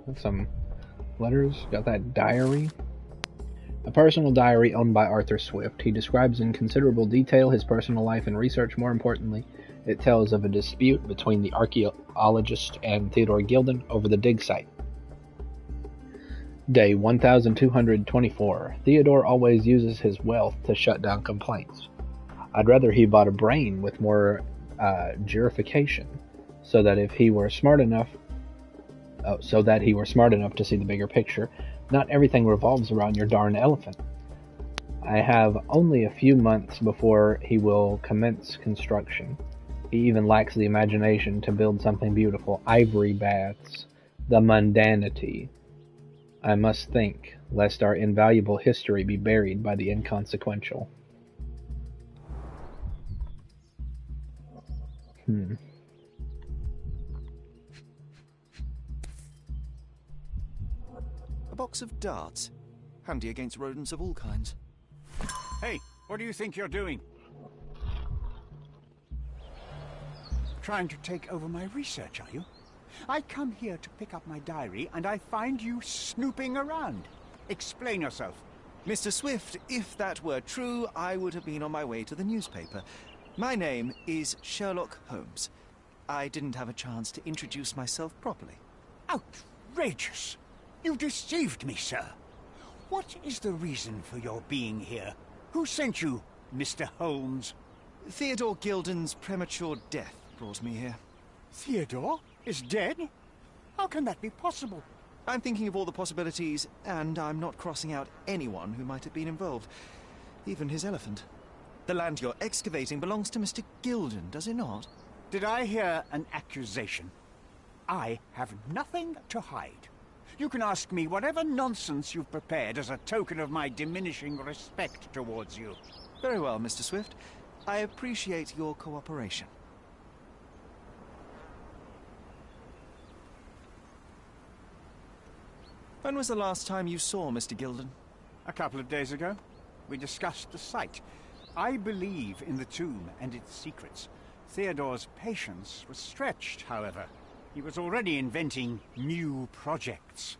Got some letters. Got that diary. A personal diary owned by Arthur Swift. He describes in considerable detail his personal life and research. More importantly, it tells of a dispute between the archaeologist and Theodore Gilden over the dig site. Day 1224. Theodore always uses his wealth to shut down complaints. I'd rather he bought a brain with more jurification, so that he were smart enough to see the bigger picture. Not everything revolves around your darn elephant. I have only a few months before he will commence construction. He even lacks the imagination to build something beautiful. Ivory baths, the mundanity. I must think, lest our invaluable history be buried by the inconsequential. A box of darts. Handy against rodents of all kinds. Hey, what do you think you're doing? Trying to take over my research, are you? I come here to pick up my diary, and I find you snooping around. Explain yourself. Mr. Swift, if that were true, I would have been on my way to the newspaper. My name is Sherlock Holmes. I didn't have a chance to introduce myself properly. Outrageous! You deceived me, sir. What is the reason for your being here? Who sent you, Mr. Holmes? Theodore Gilden's premature death brought me here. Theodore is dead? How can that be possible? I'm thinking of all the possibilities, and I'm not crossing out anyone who might have been involved. Even his elephant. The land you're excavating belongs to Mr. Gilden, does it not? Did I hear an accusation? I have nothing to hide. You can ask me whatever nonsense you've prepared as a token of my diminishing respect towards you. Very well, Mr. Swift. I appreciate your cooperation. When was the last time you saw Mr. Gilden? A couple of days ago. We discussed the site. I believe in the tomb and its secrets. Theodore's patience was stretched, however. He was already inventing new projects.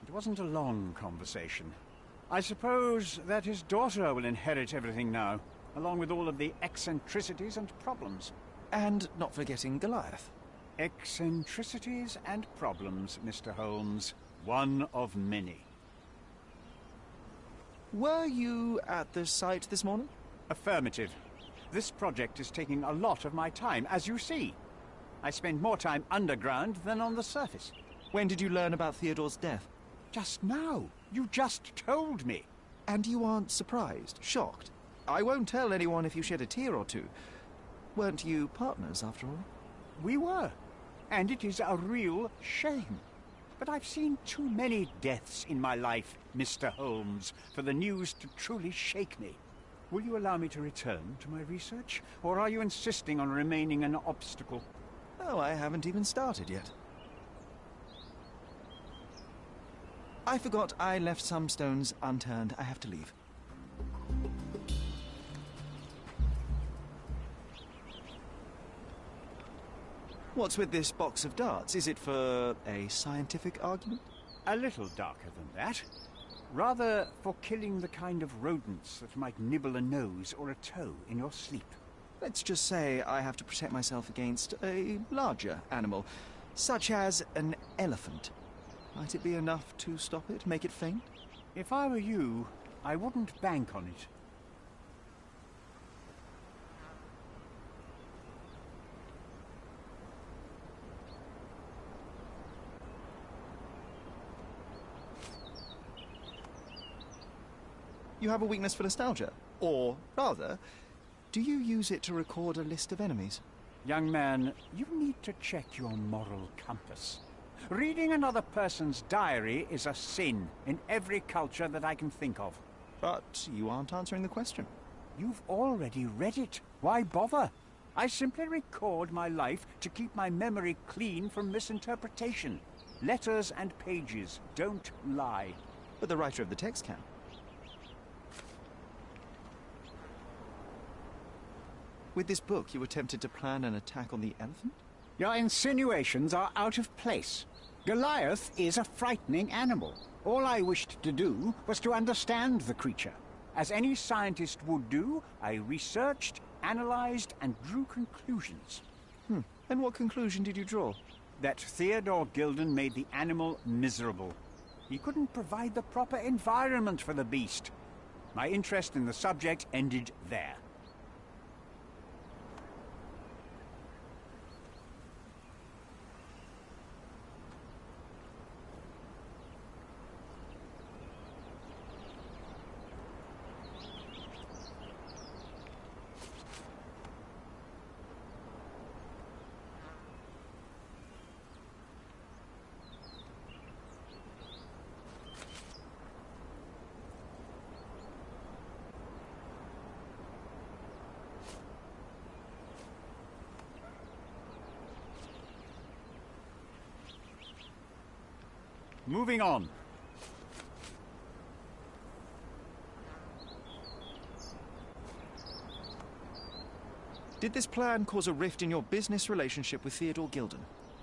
It wasn't a long conversation. I suppose that his daughter will inherit everything now, along with all of the eccentricities and problems. And not forgetting Goliath. Eccentricities and problems, Mr. Holmes. One of many. Were you at the site this morning? Affirmative. This project is taking a lot of my time, as you see. I spend more time underground than on the surface. When did you learn about Theodore's death? Just now. You just told me. And you aren't surprised, shocked? I won't tell anyone if you shed a tear or two. Weren't you partners, after all? We were. And it is a real shame. But I've seen too many deaths in my life, Mr. Holmes, for the news to truly shake me. Will you allow me to return to my research? Or are you insisting on remaining an obstacle? Oh, I haven't even started yet. I forgot I left some stones unturned. I have to leave. What's with this box of darts? Is it for a scientific argument? A little darker than that. Rather for killing the kind of rodents that might nibble a nose or a toe in your sleep. Let's just say I have to protect myself against a larger animal, such as an elephant. Might it be enough to stop it, make it faint? If I were you, I wouldn't bank on it. You have a weakness for nostalgia? Or, rather, do you use it to record a list of enemies? Young man, you need to check your moral compass. Reading another person's diary is a sin in every culture that I can think of. But you aren't answering the question. You've already read it. Why bother? I simply record my life to keep my memory clean from misinterpretation. Letters and pages don't lie. But the writer of the text can. With this book, you attempted to plan an attack on the elephant? Your insinuations are out of place. Goliath is a frightening animal. All I wished to do was to understand the creature. As any scientist would do, I researched, analyzed, and drew conclusions. And what conclusion did you draw? That Theodore Gilden made the animal miserable. He couldn't provide the proper environment for the beast. My interest in the subject ended there. Moving on. Did this plan cause a rift in your business relationship with Theodore Gilden?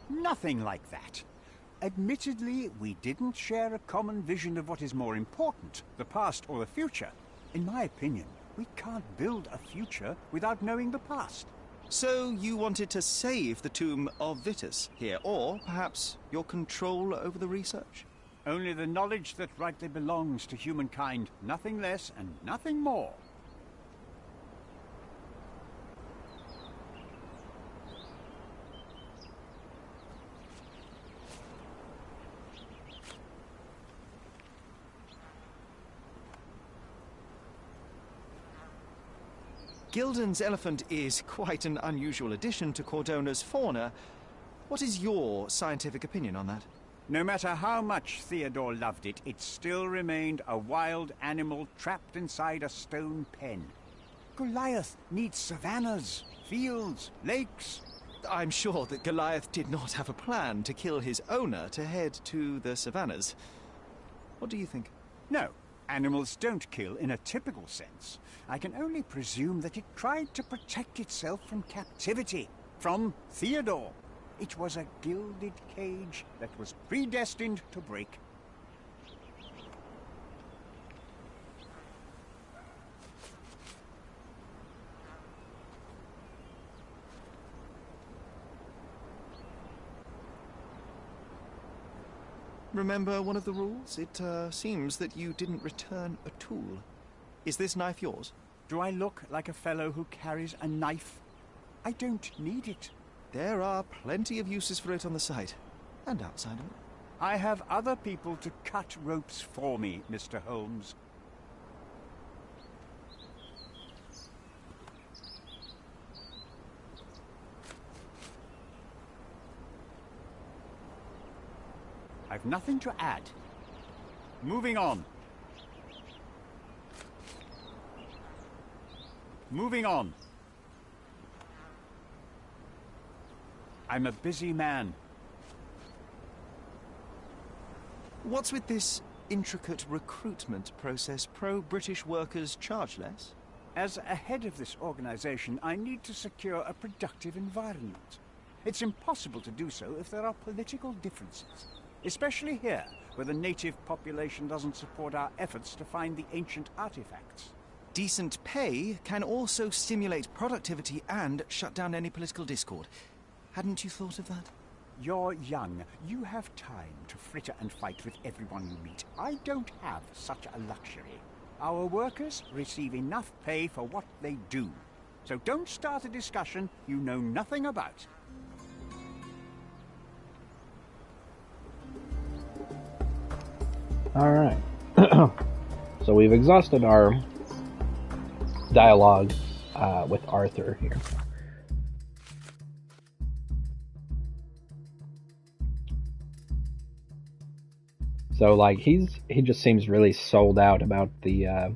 Nothing like that. Admittedly, we didn't share a common vision of what is more important, the past or the future. In my opinion, we can't build a future without knowing the past. So you wanted to save the tomb of Vitus here, or perhaps your control over the research? Only the knowledge that rightly belongs to humankind, nothing less and nothing more. Gilden's elephant is quite an unusual addition to Cordona's fauna. What is your scientific opinion on that? No matter how much Theodore loved it, it still remained a wild animal trapped inside a stone pen. Goliath needs savannas, fields, lakes. I'm sure that Goliath did not have a plan to kill his owner to head to the savannas. What do you think? No, animals don't kill in a typical sense. I can only presume that it tried to protect itself from captivity, from Theodore. It was a gilded cage that was predestined to break. Remember one of the rules? It seems that you didn't return a tool. Is this knife yours? Do I look like a fellow who carries a knife? I don't need it. There are plenty of uses for it on the site, and outside of it. I have other people to cut ropes for me, Mr. Holmes. I've nothing to add. Moving on. Moving on. I'm a busy man. What's with this intricate recruitment process? Pro-British workers charge less? As a head of this organization, I need to secure a productive environment. It's impossible to do so if there are political differences. Especially here, where the native population doesn't support our efforts to find the ancient artifacts. Decent pay can also stimulate productivity and shut down any political discord. Hadn't you thought of that? You're young. You have time to fritter and fight with everyone you meet. I don't have such a luxury. Our workers receive enough pay for what they do. So don't start a discussion you know nothing about. Alright. So we've exhausted our dialogue with Arthur here. So like he just seems really sold out about the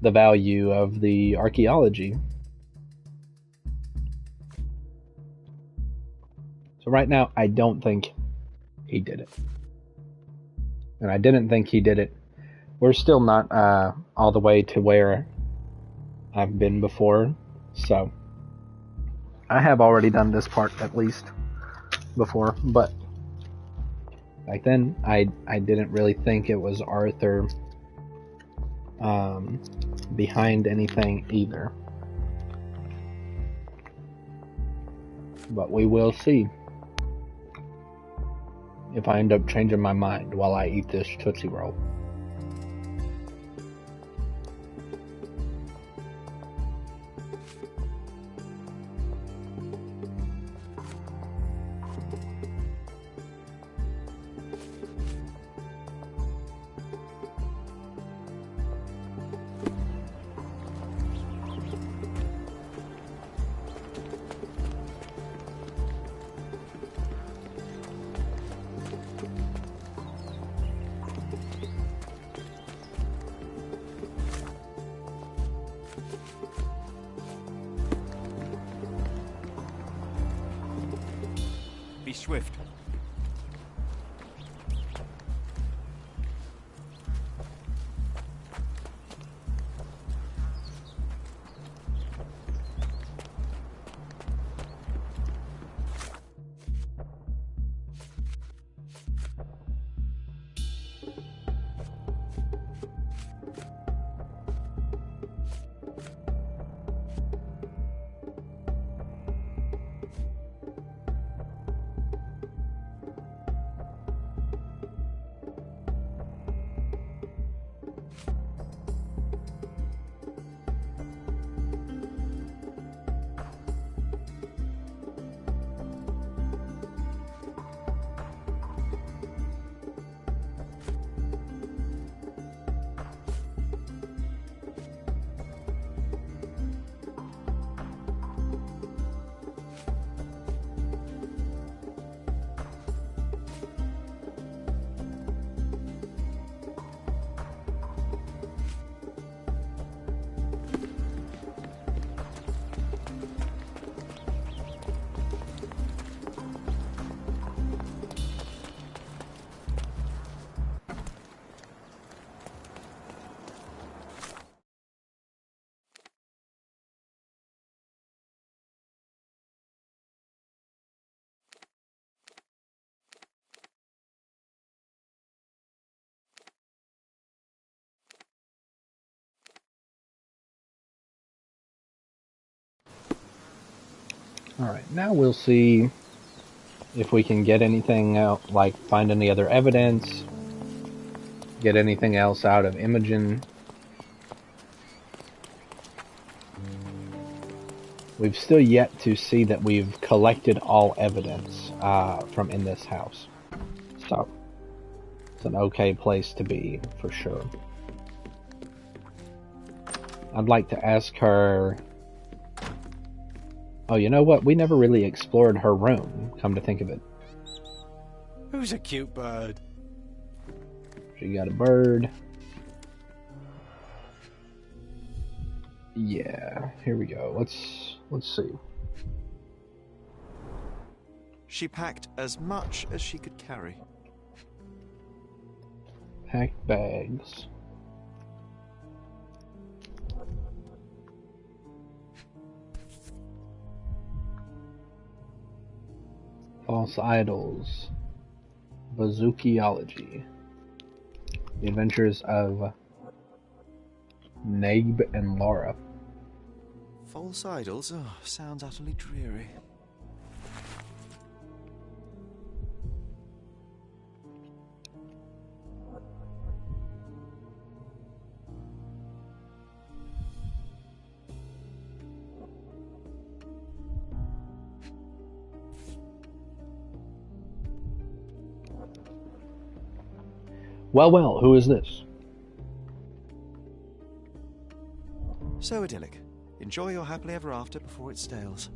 value of the archaeology. So right now I don't think he did it. And I didn't think he did it. We're still not all the way to where I've been before, so I have already done this part at least before, but back then I didn't really think it was Arthur behind anything either. But we will see if I end up changing my mind while I eat this Tootsie Roll. Be swift. Alright, now we'll see if we can get anything out, like find any other evidence, get anything else out of Imogen. We've still yet to see that we've collected all evidence from in this house. So, it's an okay place to be, for sure. I'd like to ask her... Oh, you know what? We never really explored her room, come to think of it. Who's a cute bird? She got a bird. Yeah, here we go. Let's see. She packed as much as she could carry. Packed bags. False idols. Bazookiology. The Adventures of Nabe and Laura. False idols? Oh, sounds utterly dreary. Well, who is this? So idyllic. Enjoy your happily ever after before it stales.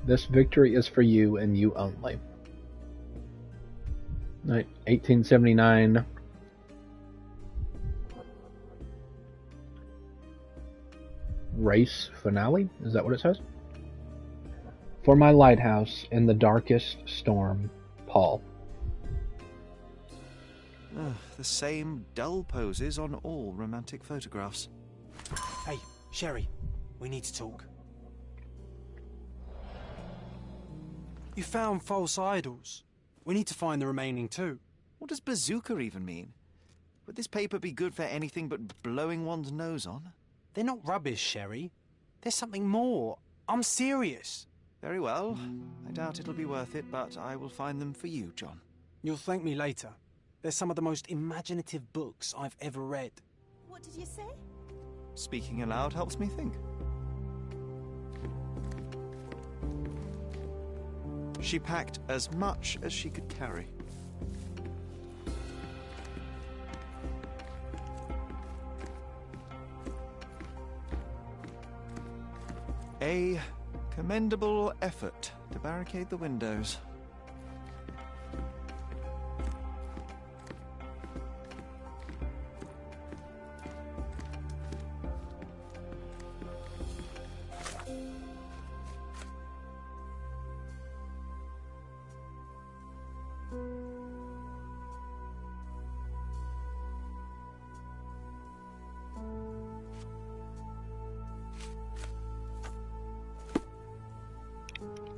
This victory is for you and you only. 1879. Race finale? Is that what it says? For my lighthouse in the darkest storm, Paul. The same dull poses on all romantic photographs. Hey, Sherry, we need to talk. You found false idols. We need to find the remaining two. What does bazooka even mean? Would this paper be good for anything but blowing one's nose on? They're not rubbish, Sherry. There's something more. I'm serious. Very well. I doubt it'll be worth it, but I will find them for you, John. You'll thank me later. They're some of the most imaginative books I've ever read. What did you say? Speaking aloud helps me think. She packed as much as she could carry. A commendable effort to barricade the windows.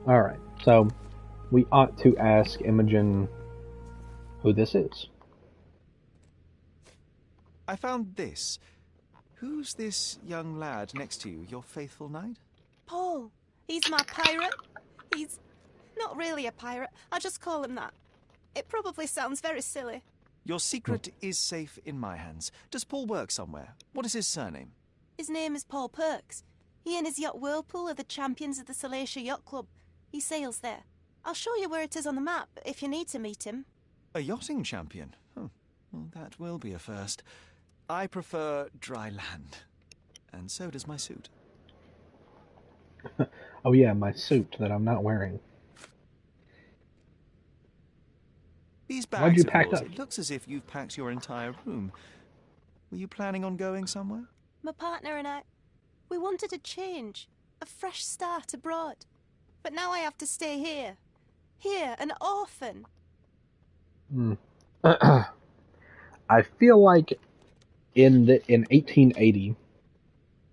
Alright, so we ought to ask Imogen who this is. I found this. Who's this young lad next to you, your faithful knight? Paul. He's my pirate. He's not really a pirate. I just call him that. It probably sounds very silly. Your secret is safe in my hands. Does Paul work somewhere? What is his surname? His name is Paul Perks. He and his yacht Whirlpool are the champions of the Salacia Yacht Club. He sails there. I'll show you where it is on the map if you need to meet him. A yachting champion? Well, that will be a first. I prefer dry land. And so does my suit. Oh yeah, my suit that I'm not wearing. These Why'd you bags of pack yours, up? it looks as if you've packed your entire room. Were you planning on going somewhere? My partner and I, we wanted a change, a fresh start abroad. But now I have to stay here. Here, an orphan. I feel like in 1880,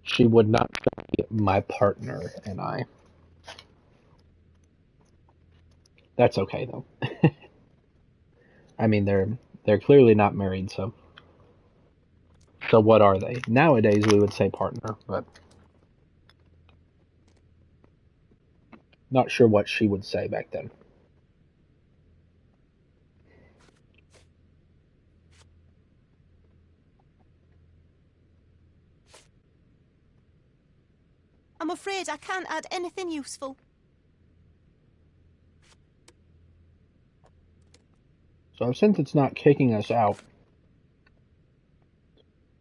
she would not be my partner and I. That's okay though. I mean, they're clearly not married, so. So what are they? Nowadays we would say partner, but not sure what she would say back then. I'm afraid I can't add anything useful. So since it's not kicking us out,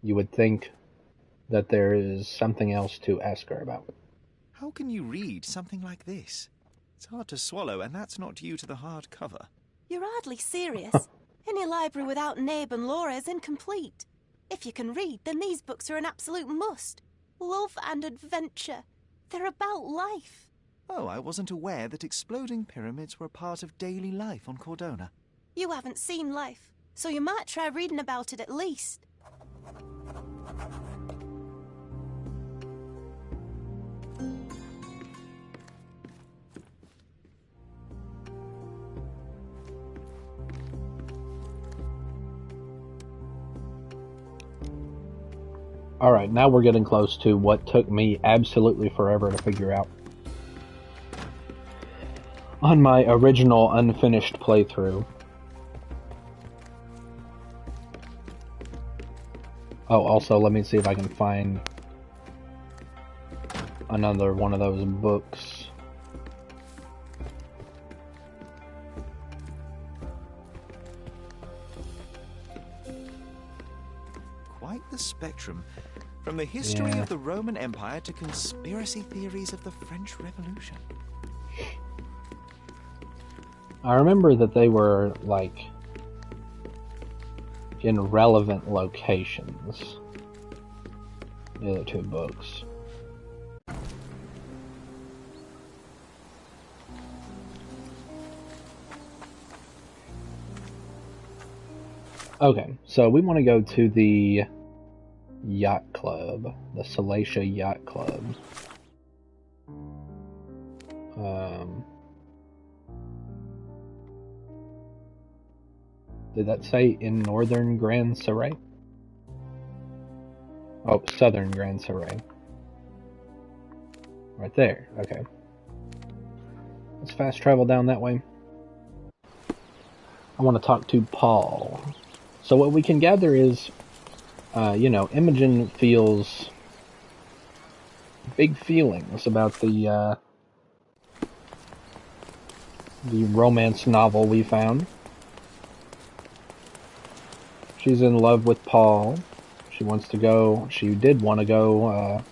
you would think that there is something else to ask her about. How can you read something like this? It's hard to swallow, and that's not due to the hard cover. You're hardly serious. Any library without Nabe and Laura is incomplete. If you can read, then these books are an absolute must. Love and adventure. They're about life. Oh, I wasn't aware that exploding pyramids were a part of daily life on Cordona. You haven't seen life, so you might try reading about it at least. Alright, now we're getting close to what took me absolutely forever to figure out. On my original unfinished playthrough. Oh, also, let me see if I can find another one of those books. Quite the spectrum. From the history of the Roman Empire to conspiracy theories of the French Revolution. I remember that they were, like, in relevant locations. The other two books. Okay, so we want to go to the Yacht Club, the Salacia Yacht Club. Did that say in northern Grand Saray? Oh, southern Grand Saray. Right there, okay. Let's fast travel down that way. I want to talk to Paul. So what we can gather is, you know, Imogen feels big feelings about the romance novel we found. She's in love with Paul. She wants to go, she did want to go,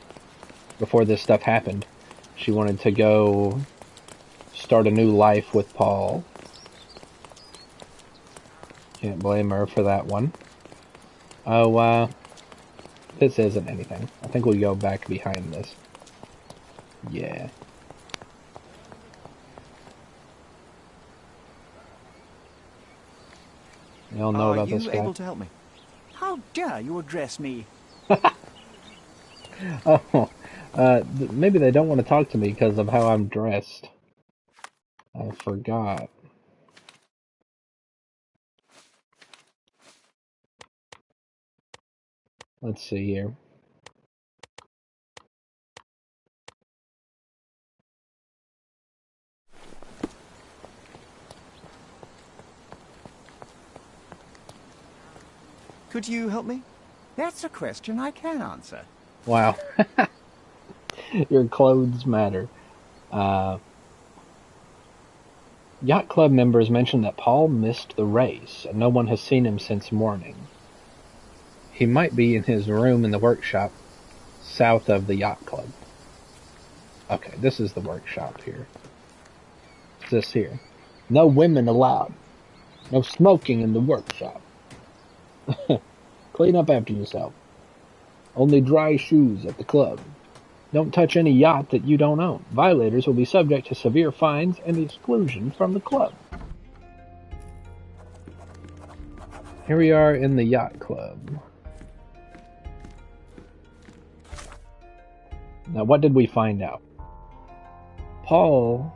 before this stuff happened. She wanted to go start a new life with Paul. Can't blame her for that one. Oh, this isn't anything. I think we'll go back behind this. Yeah. You all know about this guy? Are you able to help me? How dare you address me? Oh, maybe they don't want to talk to me because of how I'm dressed. I forgot. Let's see here. Could you help me? That's a question I can answer. Wow. Your clothes matter. Yacht Club members mentioned that Paul missed the race, and no one has seen him since morning. He might be in his room in the workshop, south of the Yacht Club. Okay, this is the workshop here. What's this here? No women allowed. No smoking in the workshop. Clean up after yourself. Only dry shoes at the club. Don't touch any yacht that you don't own. Violators will be subject to severe fines and exclusion from the club. Here we are in the Yacht Club. Now, what did we find out? Paul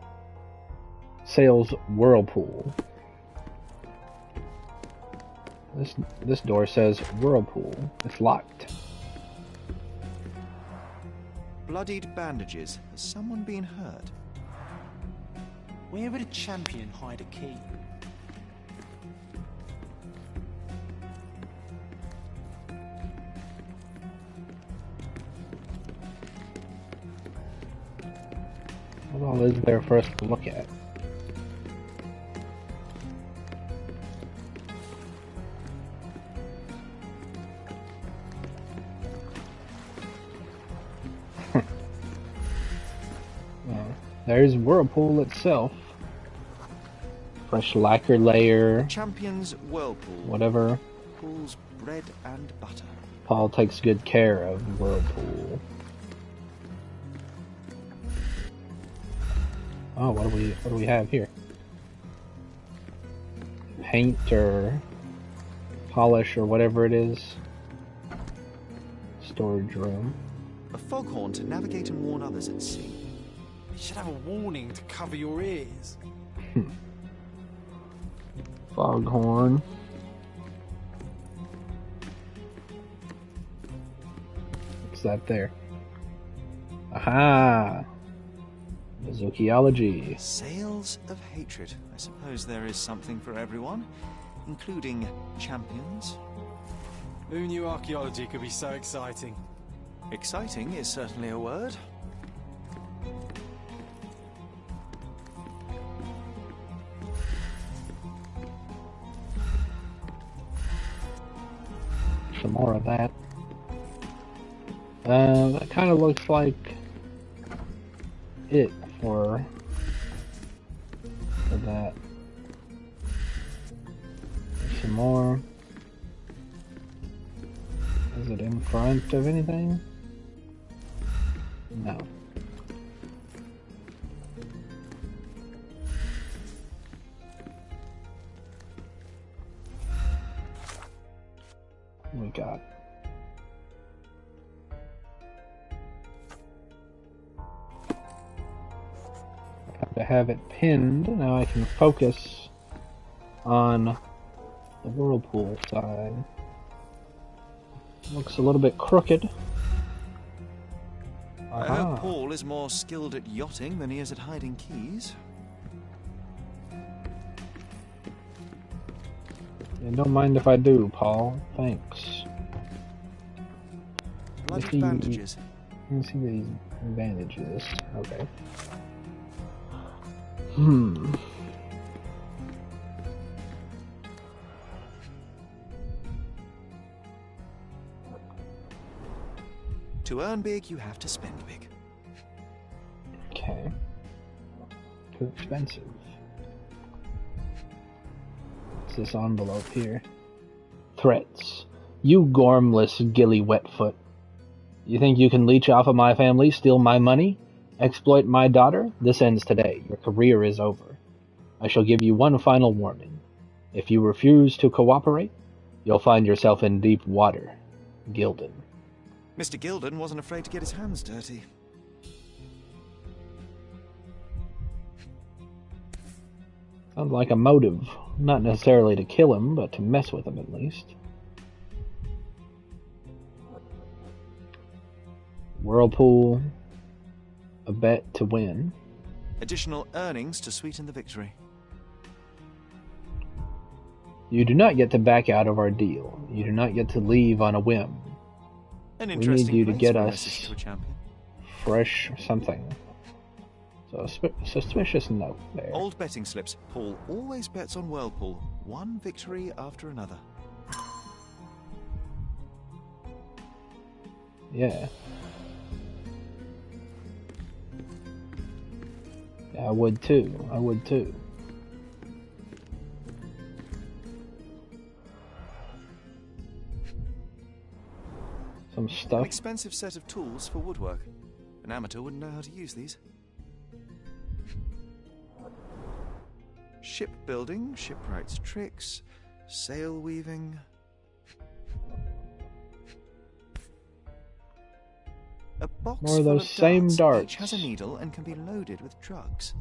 sails Whirlpool. This door says whirlpool. It's locked. Bloodied bandages. Has someone been hurt? Where would a champion hide a key? What all is there for us to look at? Well, there's Whirlpool itself. Fresh lacquer layer. Champion's Whirlpool. Whatever. Pool's bread and butter. Paul takes good care of Whirlpool. Oh, what do we have here? Paint or polish or whatever it is. Storage room. A foghorn to navigate and warn others at sea. You should have a warning to cover your ears. Foghorn. What's that there? Aha! Zoology. Sails of hatred. I suppose there is something for everyone, including champions. Who knew archaeology could be so exciting? Exciting is certainly a word. Some more of that. That kind of looks like it for that. There's some more. Is it in front of anything? No. What we got? To have it pinned, now I can focus on the whirlpool side. Looks a little bit crooked. I hope Paul is more skilled at yachting than he is at hiding keys. Yeah, don't mind if I do, Paul. Thanks. Bloody bandages. Let me see these bandages. Okay. To earn big, you have to spend big. Okay. Too expensive. What's this envelope here? Threats. You gormless gilly wetfoot. You think you can leech off of my family, steal my money, exploit my daughter? This ends today. Your career is over. I shall give you one final warning. If you refuse to cooperate, you'll find yourself in deep water. Gilden. Mr. Gilden wasn't afraid to get his hands dirty. Sounds like a motive. Not necessarily to kill him, but to mess with him at least. Whirlpool. A bet to win. Additional earnings to sweeten the victory. You do not get to back out of our deal. You do not get to leave on a whim. An We interesting need you to place get for a us message to a champion. fresh something. So suspicious note there. Old betting slips. Paul always bets on Whirlpool. One victory after another. Yeah. Yeah, I would too. I would too. Some An stuff. expensive set of tools for woodwork. An amateur wouldn't know how to use these. Shipbuilding, shipwright's tricks, sail weaving. A box More of full those same darts. darts. Each has a needle and can be loaded with drugs.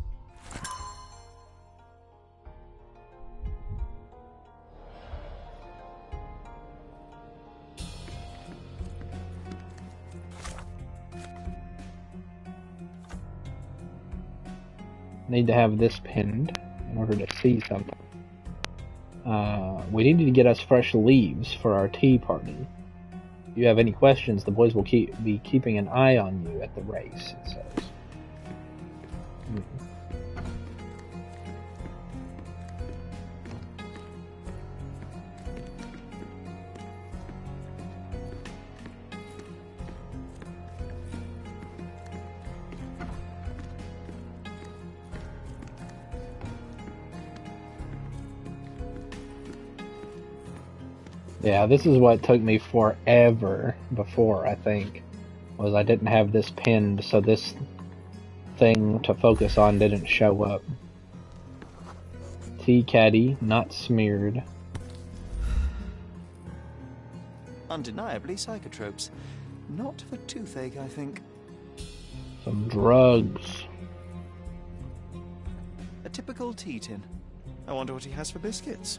need to have this pinned in order to see something. We need to get us fresh leaves for our tea party. If you have any questions, the boys will be keeping an eye on you at the race, it says. Yeah, this is what took me forever before, I think, was I didn't have this pinned, so this thing to focus on didn't show up. Tea caddy, not smeared. Undeniably psychotropes. Not for toothache, I think. Some drugs. A typical tea tin. I wonder what he has for biscuits.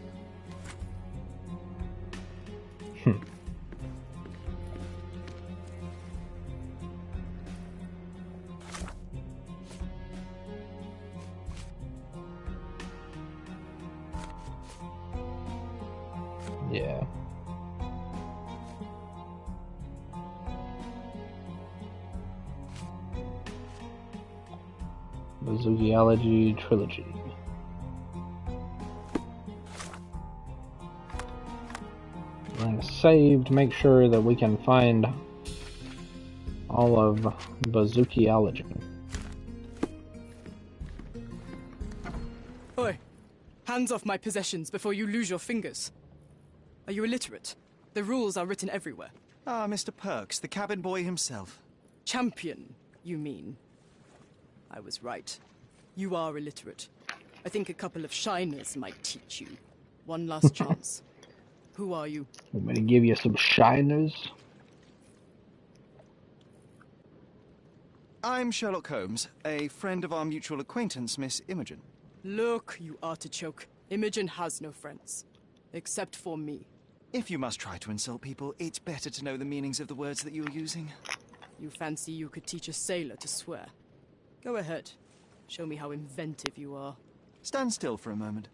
Yeah. The Zoology Trilogy. We're going to save to make sure that we can find all of Bazookiology. Oi! Hands off my possessions before you lose your fingers. Are you illiterate? The rules are written everywhere. Ah, Mr. Perks, the cabin boy himself. Champion, you mean? I was right. You are illiterate. I think a couple of shiners might teach you. One last chance. Who are you? I'm going to give you some shiners. I'm Sherlock Holmes, a friend of our mutual acquaintance, Miss Imogen. Look, you artichoke. Imogen has no friends. Except for me. If you must try to insult people, it's better to know the meanings of the words that you're using. You fancy you could teach a sailor to swear? Go ahead. Show me how inventive you are. Stand still for a moment.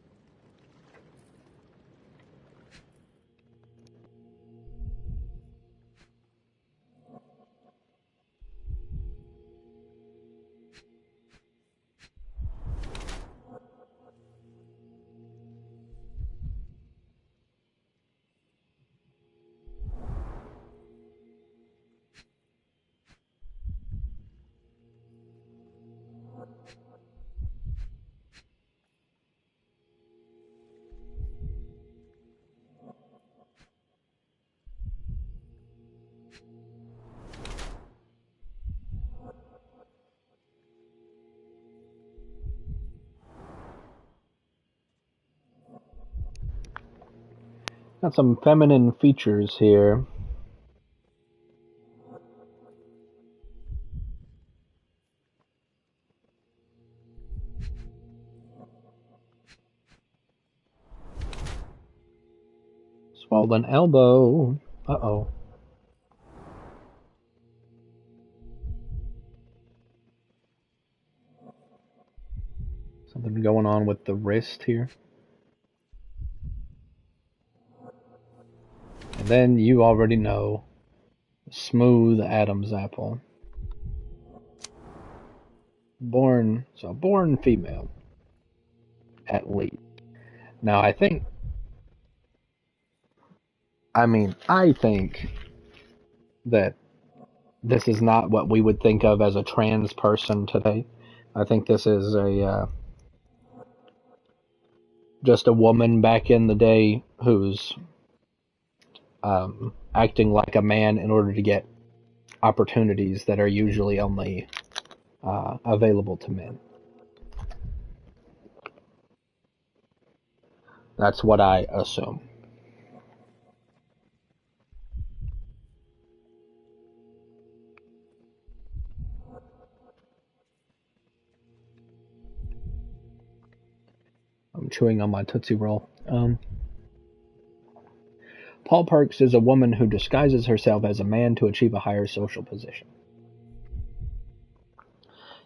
Got some feminine features here. Swollen elbow. Uh-oh. Something going on with the wrist here. And then you already know, smooth Adam's apple. Born female, at least. Now I think that this is not what we would think of as a trans person today. I think this is just a woman back in the day who's acting like a man in order to get opportunities that are usually only available to men. That's what I assume. I'm chewing on my Tootsie Roll. Paul Parks is a woman who disguises herself as a man to achieve a higher social position.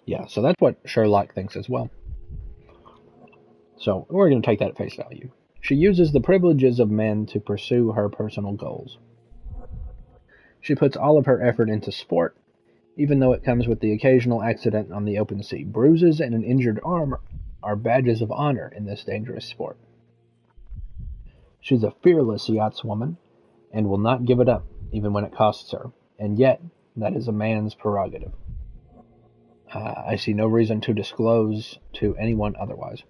Yeah, so that's what Sherlock thinks as well. So we're going to take that at face value. She uses the privileges of men to pursue her personal goals. She puts all of her effort into sport, even though it comes with the occasional accident on the open sea. Bruises and an injured arm are badges of honor in this dangerous sport. She's a fearless yachtswoman and will not give it up, even when it costs her. And yet, that is a man's prerogative. I see no reason to disclose to anyone otherwise.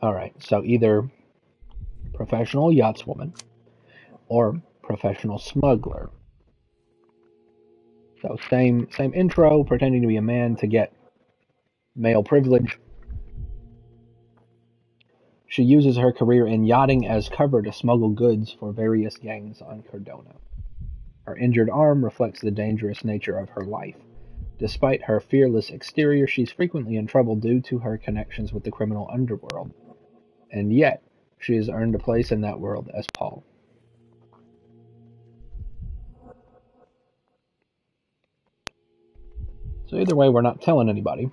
Alright, so either professional yachtswoman or professional smuggler. So same intro, pretending to be a man to get male privilege. She uses her career in yachting as cover to smuggle goods for various gangs on Cardona. Her injured arm reflects the dangerous nature of her life. Despite her fearless exterior, she's frequently in trouble due to her connections with the criminal underworld. And yet, she has earned a place in that world as Paul. So either way, we're not telling anybody.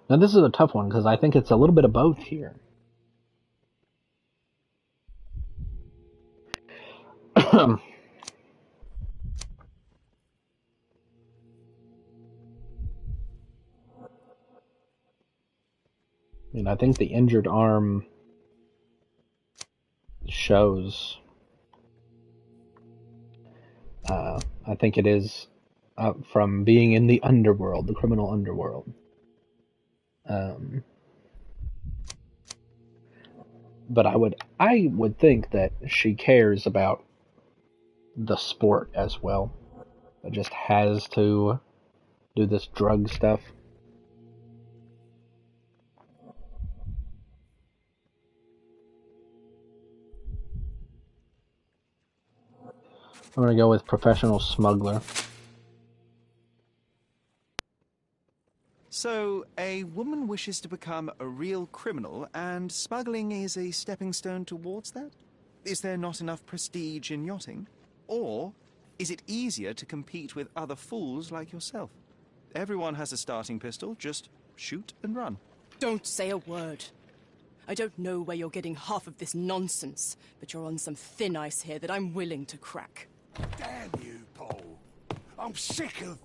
Now this is a tough one because I think it's a little bit of both here. I think the injured arm shows. I think it is from being in the underworld, the criminal underworld. But I would think that she cares about the sport as well. It just has to do this drug stuff. I'm going to go with professional smuggler. So, a woman wishes to become a real criminal, and smuggling is a stepping stone towards that? Is there not enough prestige in yachting? Or is it easier to compete with other fools like yourself? Everyone has a starting pistol, just shoot and run. Don't say a word. I don't know where you're getting half of this nonsense, but you're on some thin ice here that I'm willing to crack. Damn you, Paul. I'm sick of...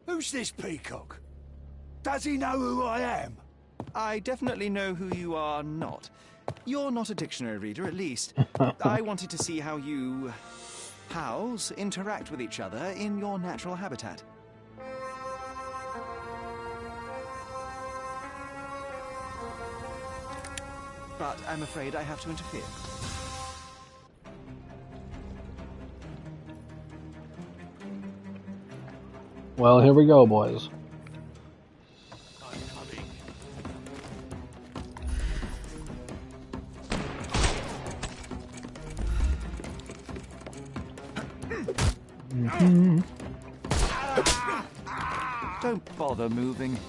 Who's this peacock? Does he know who I am? I definitely know who you are not. You're not a dictionary reader, at least. I wanted to see how you... pals interact with each other in your natural habitat. But I'm afraid I have to interfere. Well, here we go, boys. I'm coming. Don't bother moving.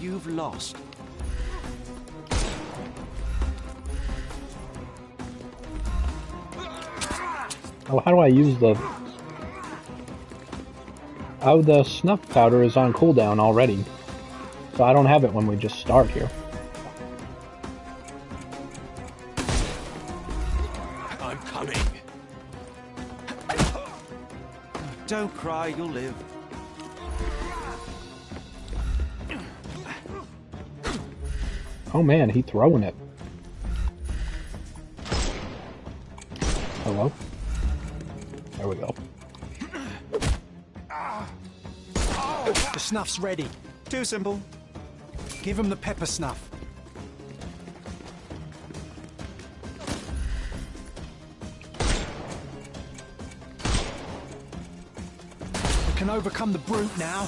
You've lost. Oh, how do I use the... Oh, the snuff powder is on cooldown already. So I don't have it when we just start here. I'm coming. Don't cry, you'll live. Oh man, he's throwing it. Hello? There we go. The snuff's ready. Too simple. Give him the pepper snuff. We can overcome the brute now.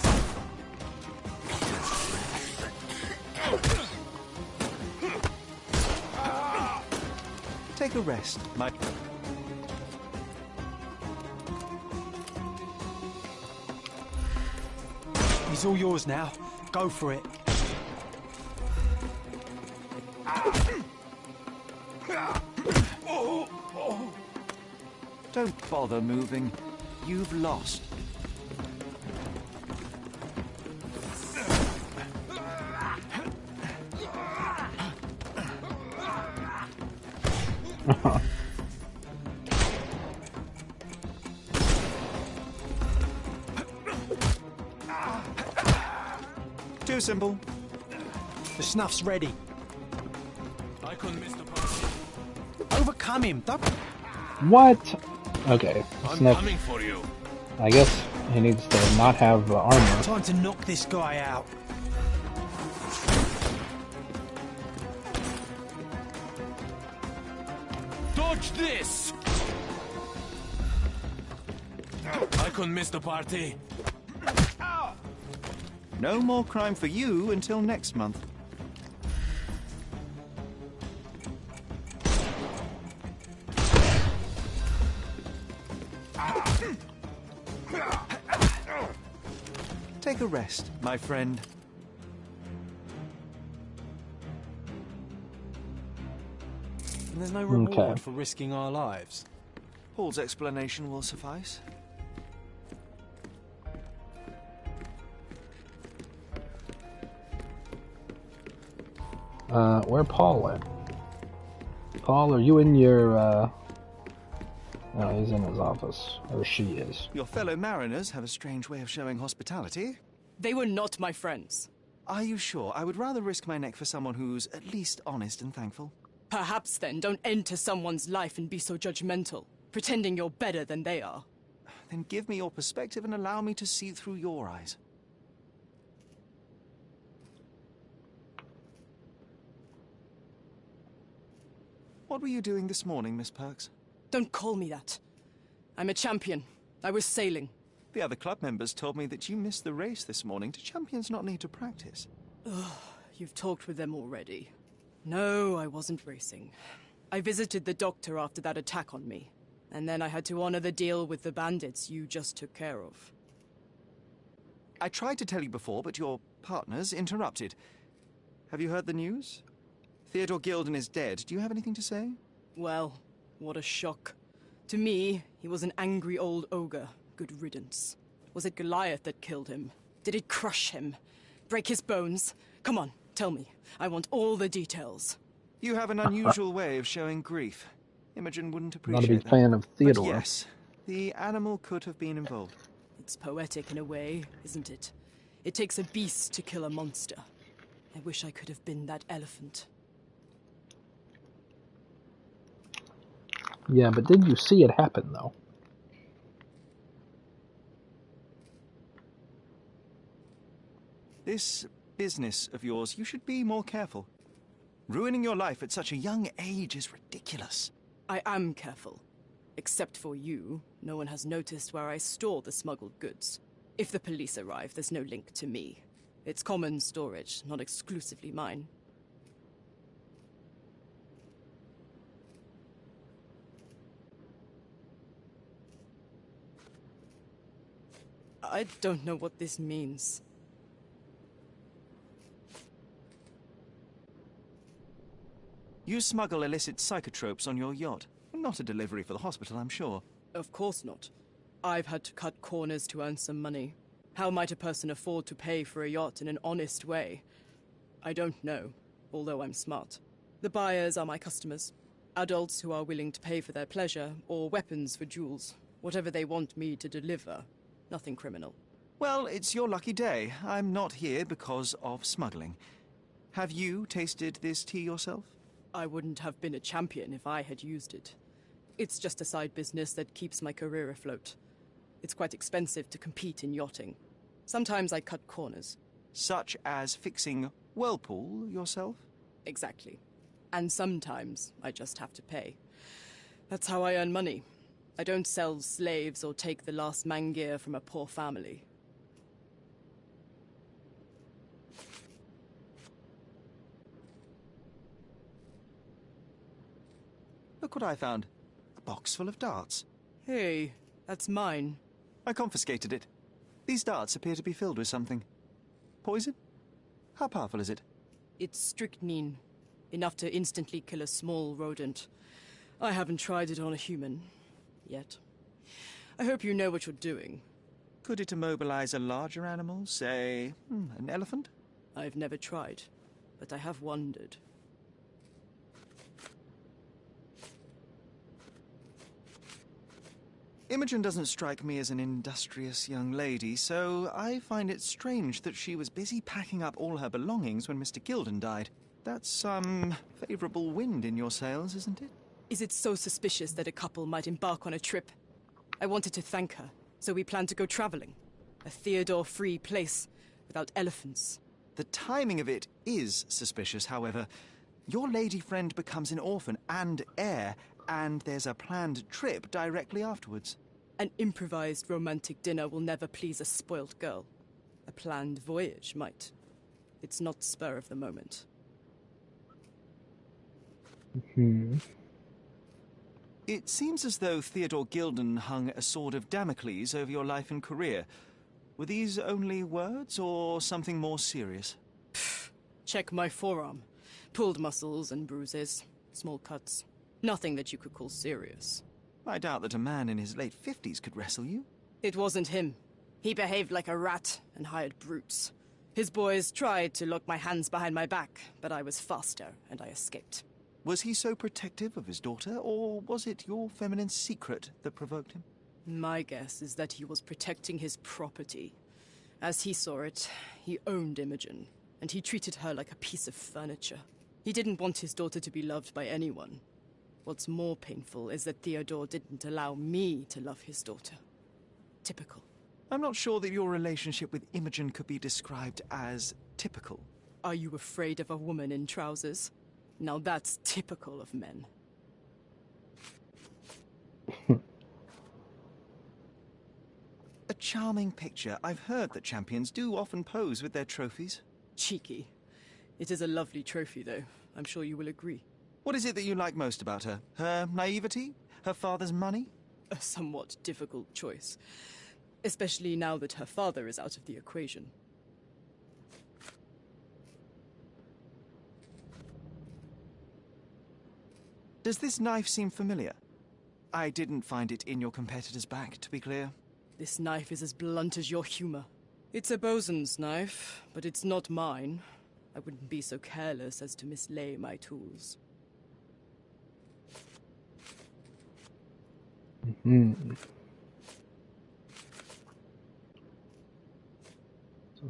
Take a rest, my... He's all yours now. Go for it. Don't bother moving. You've lost. Too simple. The snuff's ready. I couldn't miss the party. Overcome him. Don't... What? Okay. I'm Sniff. coming for you. I guess he needs to not have armor. Time to knock this guy out. Dodge this! I couldn't miss the party. No more crime for you until next month. Take a rest, my friend. And there's no reward Okay. for risking our lives. Paul's explanation will suffice. Where Paul at? Paul, are you in your, No, he's in his office. Or she is. Your fellow mariners have a strange way of showing hospitality. They were not my friends. Are you sure? I would rather risk my neck for someone who's at least honest and thankful. Perhaps then don't enter someone's life and be so judgmental, pretending you're better than they are. Then give me your perspective and allow me to see through your eyes. What were you doing this morning, Miss Perks? Don't call me that. I'm a champion. I was sailing. The other club members told me that you missed the race this morning. Do champions not need to practice? Ugh, you've talked with them already. No, I wasn't racing. I visited the doctor after that attack on me. And then I had to honor the deal with the bandits you just took care of. I tried to tell you before, but your partners interrupted. Have you heard the news? Theodore Gilden is dead. Do you have anything to say? Well, what a shock. To me, he was an angry old ogre. Good riddance. Was it Goliath that killed him? Did it crush him? Break his bones? Come on, tell me. I want all the details. You have an unusual way of showing grief. Imogen wouldn't Not appreciate a big that. fan of Theodore. But yes, the animal could have been involved. It's poetic in a way, isn't it? It takes a beast to kill a monster. I wish I could have been that elephant. Yeah, but did you see it happen, though? This business of yours, you should be more careful. Ruining your life at such a young age is ridiculous. I am careful. Except for you, no one has noticed where I store the smuggled goods. If the police arrive, there's no link to me. It's common storage, not exclusively mine. I don't know what this means. You smuggle illicit psychotropes on your yacht. Not a delivery for the hospital, I'm sure. Of course not. I've had to cut corners to earn some money. How might a person afford to pay for a yacht in an honest way? I don't know, although I'm smart. The buyers are my customers. Adults who are willing to pay for their pleasure, or weapons for jewels. Whatever they want me to deliver. Nothing criminal. Well, it's your lucky day. I'm not here because of smuggling. Have you tasted this tea yourself? I wouldn't have been a champion if I had used it. It's just a side business that keeps my career afloat. It's quite expensive to compete in yachting. Sometimes I cut corners. Such as fixing Whirlpool yourself? Exactly. And sometimes I just have to pay. That's how I earn money. I don't sell slaves or take the last mangear from a poor family. Look what I found. A box full of darts. Hey, that's mine. I confiscated it. These darts appear to be filled with something. Poison? How powerful is it? It's strychnine. Enough to instantly kill a small rodent. I haven't tried it on a human. Yet. I hope you know what you're doing. Could it immobilize a larger animal, say, an elephant? I've never tried, but I have wondered. Imogen doesn't strike me as an industrious young lady, so I find it strange that she was busy packing up all her belongings when Mr. Gilden died. That's some favorable wind in your sails, isn't it? Is it so suspicious that a couple might embark on a trip? I wanted to thank her, so we planned to go traveling. A Theodore-free place, without elephants. The timing of it is suspicious, however. Your lady friend becomes an orphan and heir, and there's a planned trip directly afterwards. An improvised romantic dinner will never please a spoilt girl. A planned voyage might. It's not spur of the moment. It seems as though Theodore Gilden hung a sword of Damocles over your life and career. Were these only words, or something more serious? Check my forearm. Pulled muscles and bruises. Small cuts. Nothing that you could call serious. I doubt that a man in his late 50s could wrestle you. It wasn't him. He behaved like a rat and hired brutes. His boys tried to lock my hands behind my back, but I was faster and I escaped. Was he so protective of his daughter, or was it your feminine secret that provoked him? My guess is that he was protecting his property. As he saw it, he owned Imogen, and he treated her like a piece of furniture. He didn't want his daughter to be loved by anyone. What's more painful is that Theodore didn't allow me to love his daughter. Typical. I'm not sure that your relationship with Imogen could be described as typical. Are you afraid of a woman in trousers? Now that's typical of men. A charming picture. I've heard that champions do often pose with their trophies. Cheeky. It is a lovely trophy, though. I'm sure you will agree. What is it that you like most about her? Her naivety? Her father's money? A somewhat difficult choice. Especially now that her father is out of the equation. Does this knife seem familiar? I didn't find it in your competitor's back, to be clear. This knife is as blunt as your humor. It's a bosun's knife, but it's not mine. I wouldn't be so careless as to mislay my tools. So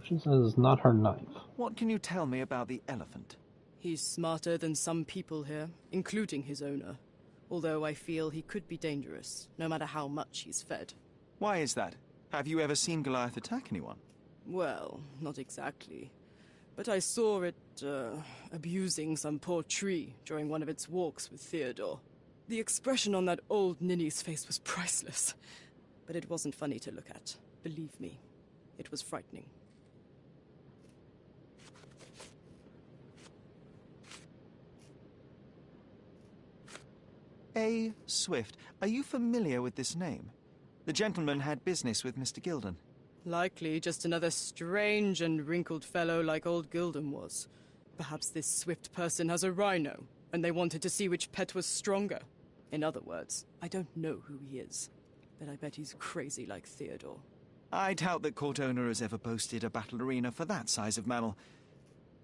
she says it's not her knife. What can you tell me about the elephant? He's smarter than some people here, including his owner. Although I feel he could be dangerous, no matter how much he's fed. Why is that? Have you ever seen Goliath attack anyone? Well, not exactly. But I saw it, abusing some poor tree during one of its walks with Theodore. The expression on that old ninny's face was priceless. But it wasn't funny to look at. Believe me, it was frightening. A. Swift. Are you familiar with this name? The gentleman had business with Mr. Gilden. Likely just another strange and wrinkled fellow like old Gilden was. Perhaps this Swift person has a rhino, and they wanted to see which pet was stronger. In other words, I don't know who he is, but I bet he's crazy like Theodore. I doubt that court owner has ever boasted a battle arena for that size of mammal.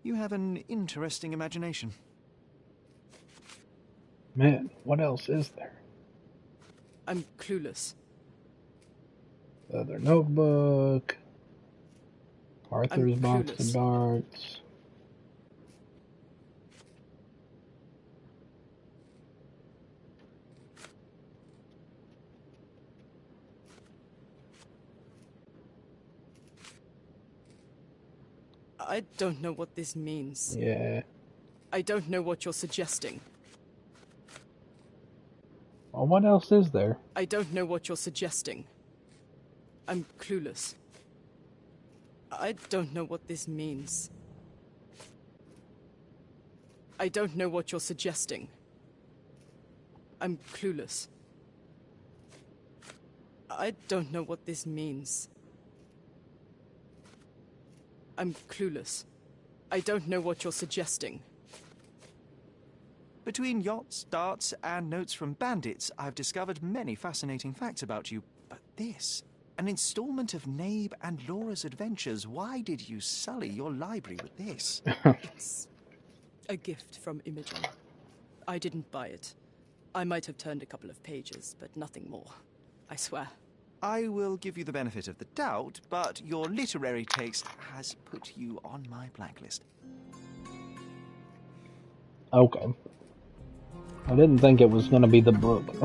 You have an interesting imagination. Man, what else is there? I'm clueless. Their notebook. Arthur's I'm box clueless. of darts. I don't know what this means. Yeah. I don't know what you're suggesting. Well, what else is there? I don't know what you're suggesting. I'm clueless. I don't know what this means. I don't know what you're suggesting. I'm clueless. I don't know what this means. I'm clueless. I don't know what you're suggesting. Between yachts, darts, and notes from bandits, I've discovered many fascinating facts about you. But this, an installment of Nabe and Laura's adventures. Why did you sully your library with this? It's a gift from Imogen. I didn't buy it. I might have turned a couple of pages, but nothing more. I swear. I will give you the benefit of the doubt, but your literary taste has put you on my blacklist. Okay. I didn't think it was going to be the book.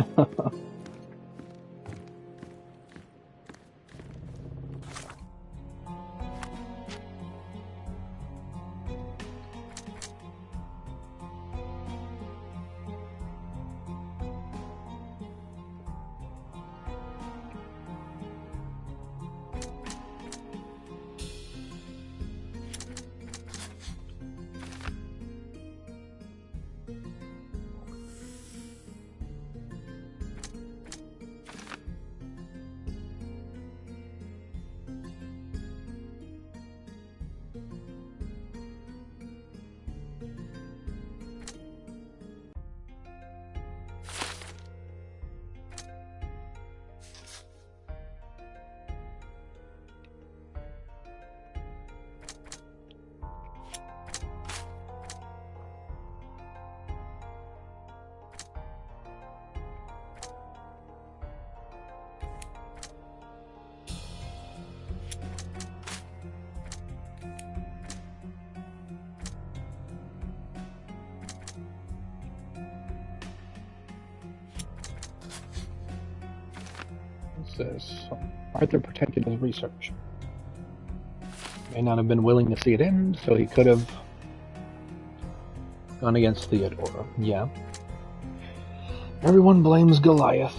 Says Arthur protected his research. May not have been willing to see it end, so he could have gone against Theodore. Yeah. Everyone blames Goliath.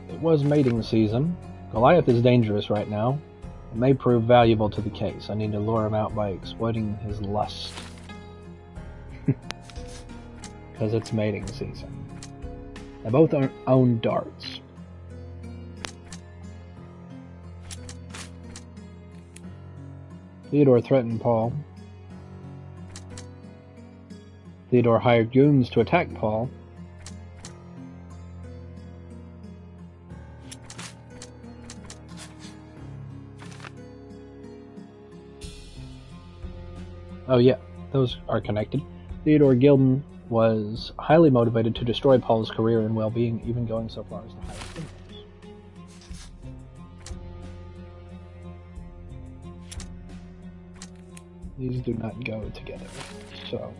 It was mating season. Goliath is dangerous right now. It may prove valuable to the case. I need to lure him out by exploiting his lust. Because it's mating season. They both own darts. Theodore threatened Paul. Theodore hired goons to attack Paul. Oh yeah, those are connected. Theodore Gilden was highly motivated to destroy Paul's career and well-being, even going so far as to hire criminals. These do not go together. So,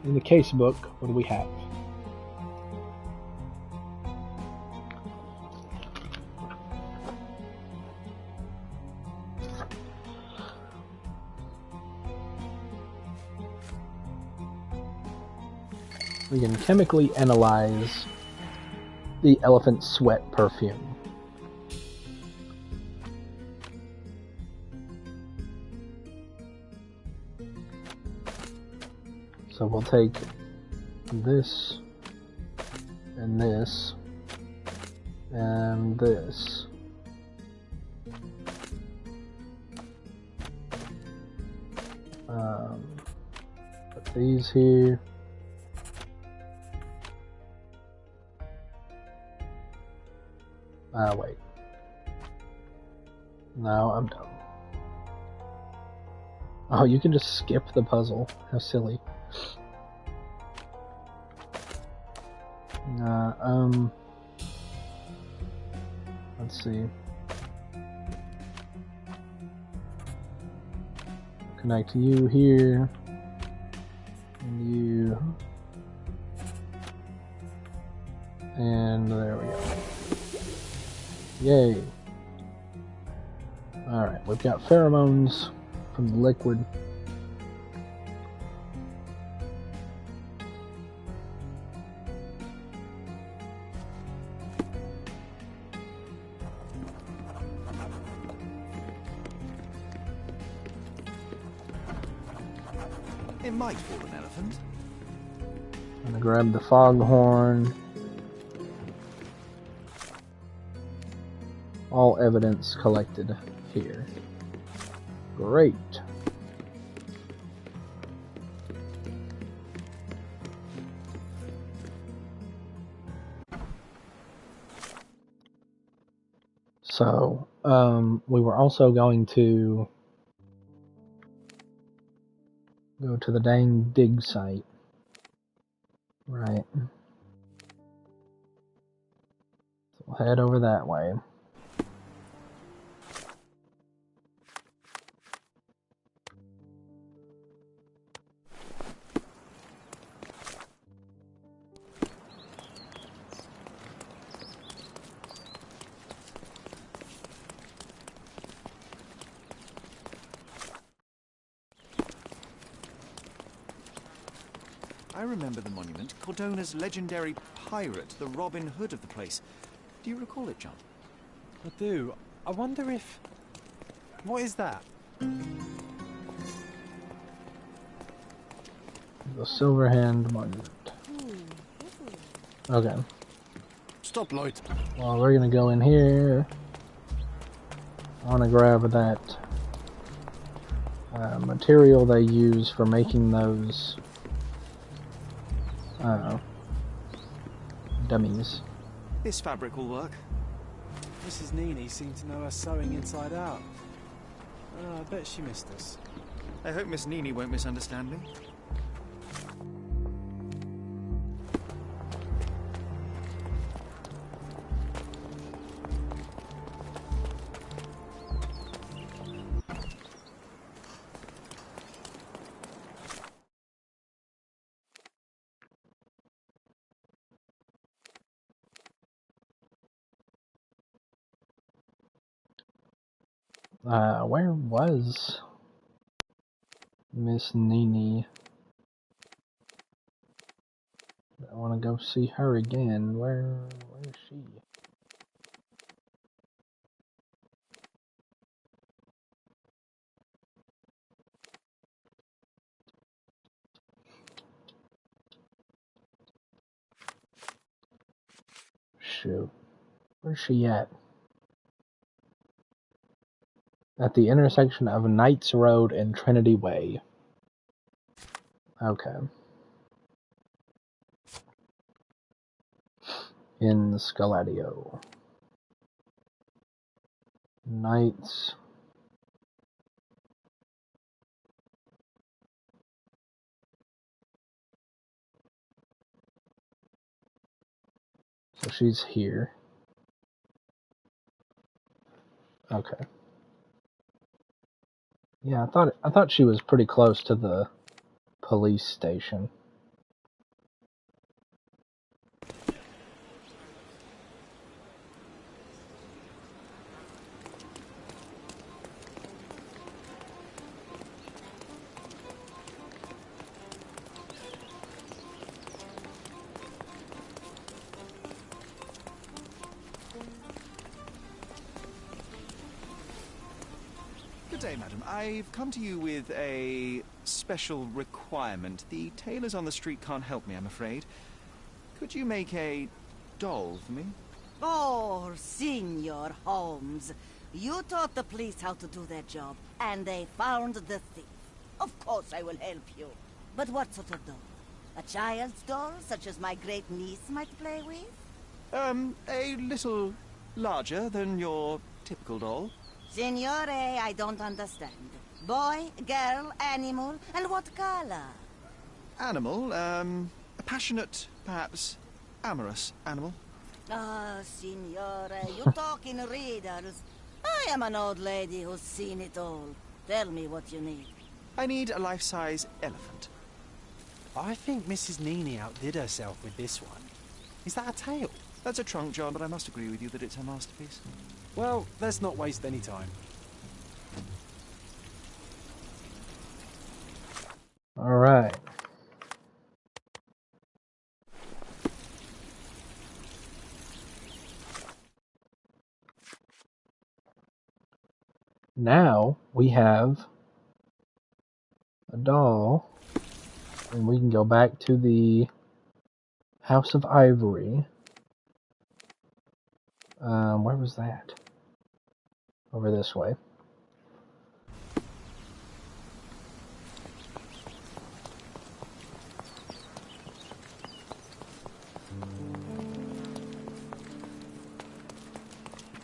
in the case book, what do we have? We can chemically analyze the elephant sweat perfume. So we'll take this, and this, and this. Put these here. Wait. No, I'm done. Oh, you can just skip the puzzle. How silly. Let's see. Connect you here, and you, and there we go. Yay. Alright, we've got pheromones from the liquid. It might fool an elephant. I'm gonna grab the foghorn. All evidence collected here. Great. So, we were also going to go to the dang dig site. Right. So we'll head over that way. I remember the monument. Cordona's legendary pirate, the Robin Hood of the place. Do you recall it, John? I do. I wonder if... What is that? The Silverhand Monument. Okay. Stop, Lloyd. Well, we're gonna go in here. I wanna grab that material they use for making those dummies. This fabric will work. Mrs. Nini seemed to know her sewing inside out. I bet she missed us. I hope Miss Nini won't misunderstand me. Where was Miss Nini? I want to go see her again. Where is she? Shoot. Where's she at? At the intersection of Knights Road and Trinity Way. Okay. In Scaladio. Knights. So she's here. Okay. Yeah, I thought she was pretty close to the police station. Good day, madam. I've come to you with a special requirement. The tailors on the street can't help me, I'm afraid. Could you make a doll for me? Oh, Senor Holmes. You taught the police how to do their job, and they found the thief. Of course I will help you. But what sort of doll? A child's doll, such as my great niece might play with? A little larger than your typical doll. Signore, I don't understand. Boy, girl, animal, and what color? Animal, a passionate, perhaps amorous animal. Ah, Signore, you talk in riddles. I am an old lady who's seen it all. Tell me what you need. I need a life-size elephant. I think Mrs. Nini outdid herself with this one. Is that a tail? That's a trunk, John, but I must agree with you that it's a masterpiece. Well, let's not waste any time. Alright. Now we have a doll, and we can go back to the House of Ivory. Where was that? Over this way.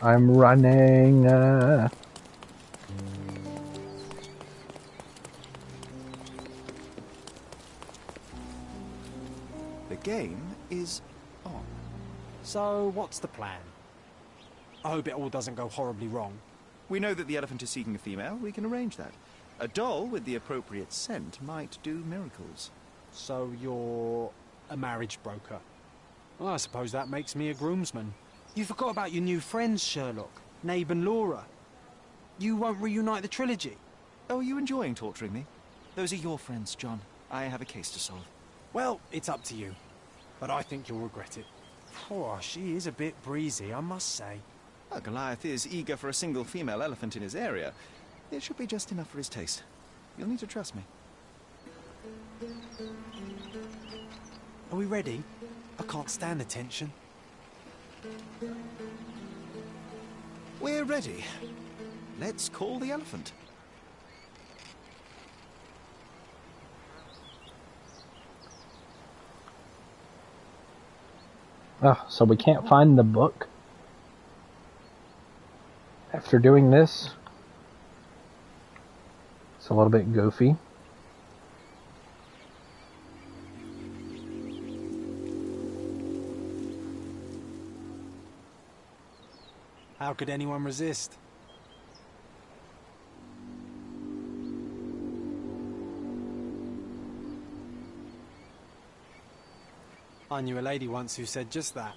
I'm running. The game is on. So, what's the plan? I hope it all doesn't go horribly wrong. We know that the elephant is seeking a female. We can arrange that. A doll with the appropriate scent might do miracles. So you're a marriage broker. Well, I suppose that makes me a groomsman. You forgot about your new friends, Sherlock. Nabe and Laura. You won't reunite the trilogy. Oh, are you enjoying torturing me? Those are your friends, John. I have a case to solve. Well, it's up to you. But I think you'll regret it. Oh, she is a bit breezy, I must say. Well, Goliath is eager for a single female elephant in his area. It should be just enough for his taste. You'll need to trust me. Are we ready? I can't stand the tension. We're ready. Let's call the elephant. Oh, so we can't find the book after doing this. It's a little bit goofy. How could anyone resist? I knew a lady once who said just that.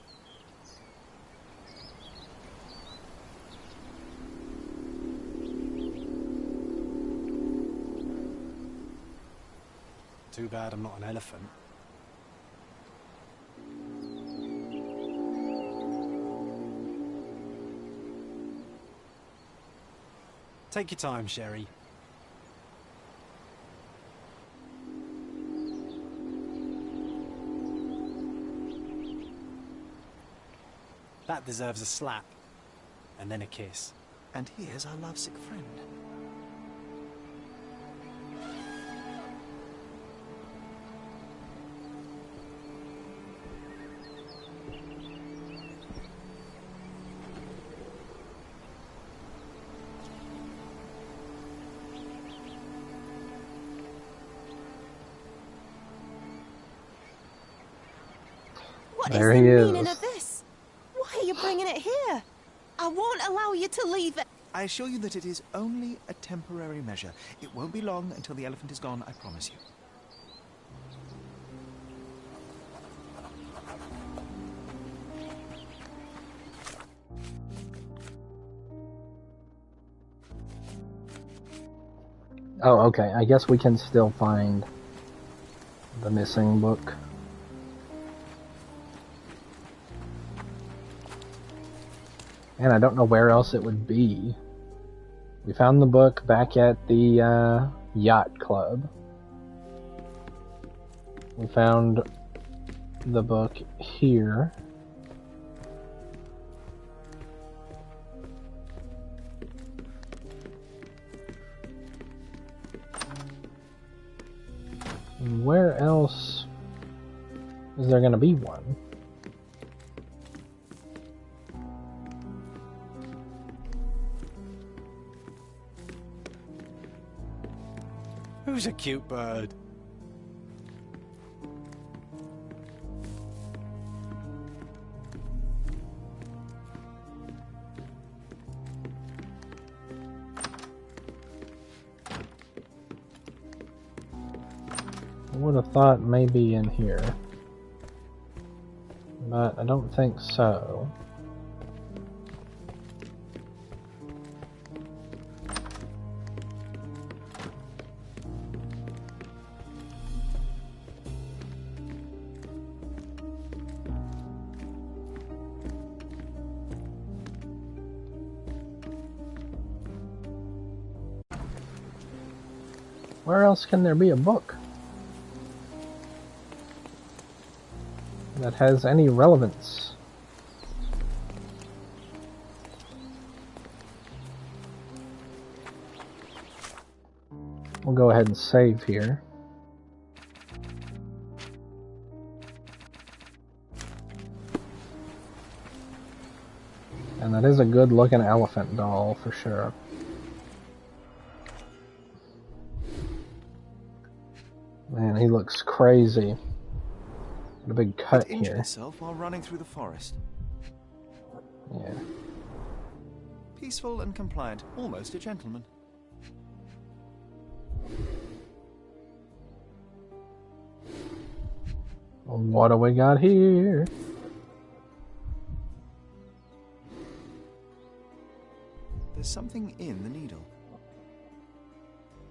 Too bad I'm not an elephant. Take your time, Sherry. That deserves a slap. And then a kiss. And here's our lovesick friend. What There is he the is. meaning of this? Why are you bringing it here? I won't allow you to leave it. I assure you that it is only a temporary measure. It won't be long until the elephant is gone, I promise you. Oh, okay. I guess we can still find the missing book. And I don't know where else it would be. We found the book back at the yacht club. We found the book here. And where else is there going to be one? Who's a cute bird? I would have thought maybe in here, but I don't think so. Where else can there be a book that has any relevance? We'll go ahead and save here. And that is a good looking elephant doll for sure. Man, he looks crazy. Got a big cut It injured here. itself while running through the forest. Yeah. Peaceful and compliant, almost a gentleman. What do we got here? There's something in the needle.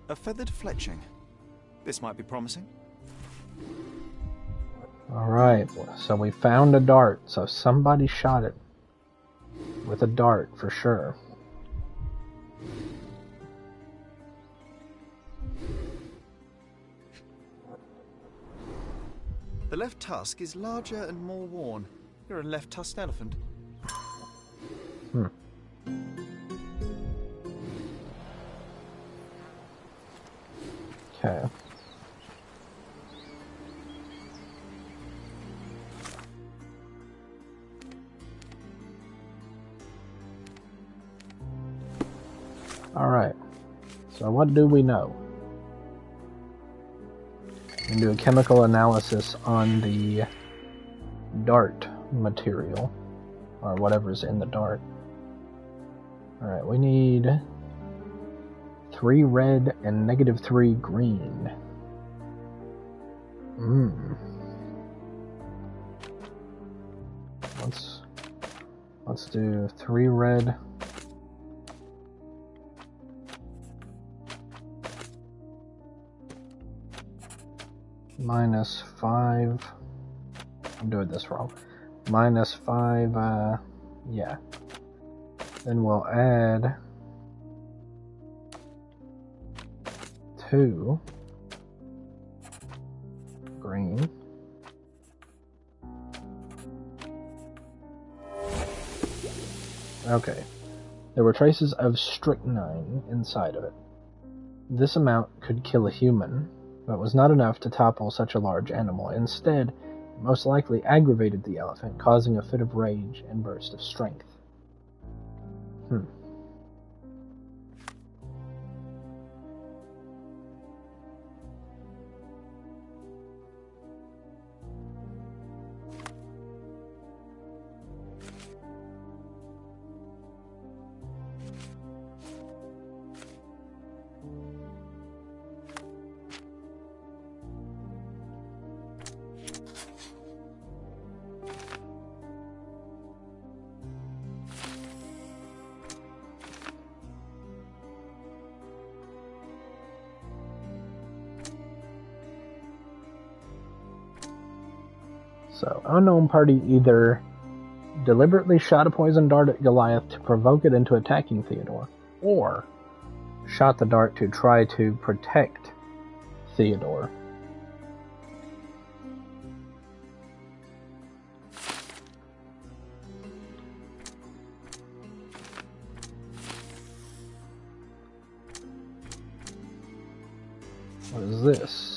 A feathered fletching. This might be promising. Alright, so we found a dart, so somebody shot it with a dart for sure. The left tusk is larger and more worn. You're a left-tusked elephant. Okay. Alright, so what do we know? We can do a chemical analysis on the dart material, or whatever's in the dart. Alright, we need 3 red and -3 green. Let's do 3 red. -5. I'm doing this wrong. -5, yeah. Then we'll add 2 green. Okay. There were traces of strychnine inside of it. This amount could kill a human, but was not enough to topple such a large animal. Instead, it most likely aggravated the elephant, causing a fit of rage and burst of strength. So, unknown party either deliberately shot a poison dart at Goliath to provoke it into attacking Theodore, or shot the dart to try to protect Theodore. What is this?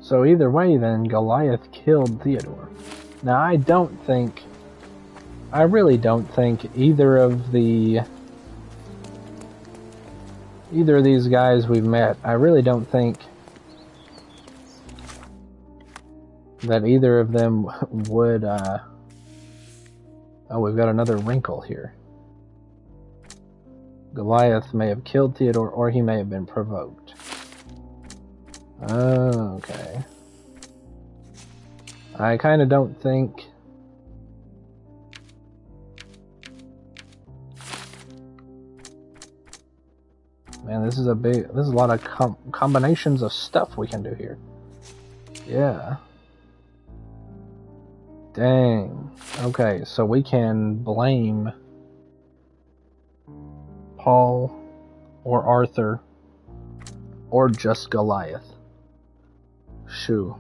So either way then, Goliath killed Theodore. Now I really don't think either of these guys we've met, I really don't think that either of them would, oh, we've got another wrinkle here. Goliath may have killed Theodore, or he may have been provoked. Oh, okay. I kind of don't think... Man, this is a lot of combinations of stuff we can do here. Yeah. Dang. Okay, so we can blame Paul or Arthur or just Goliath. Shoo.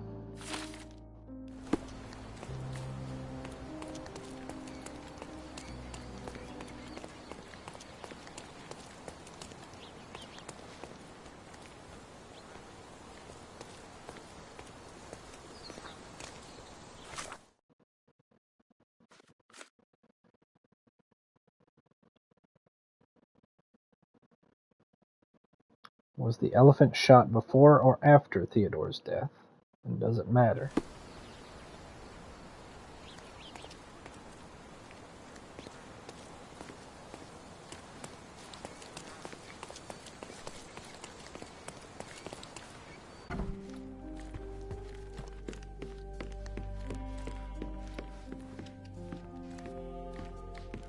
Was the elephant shot before or after Theodore's death? And does it matter?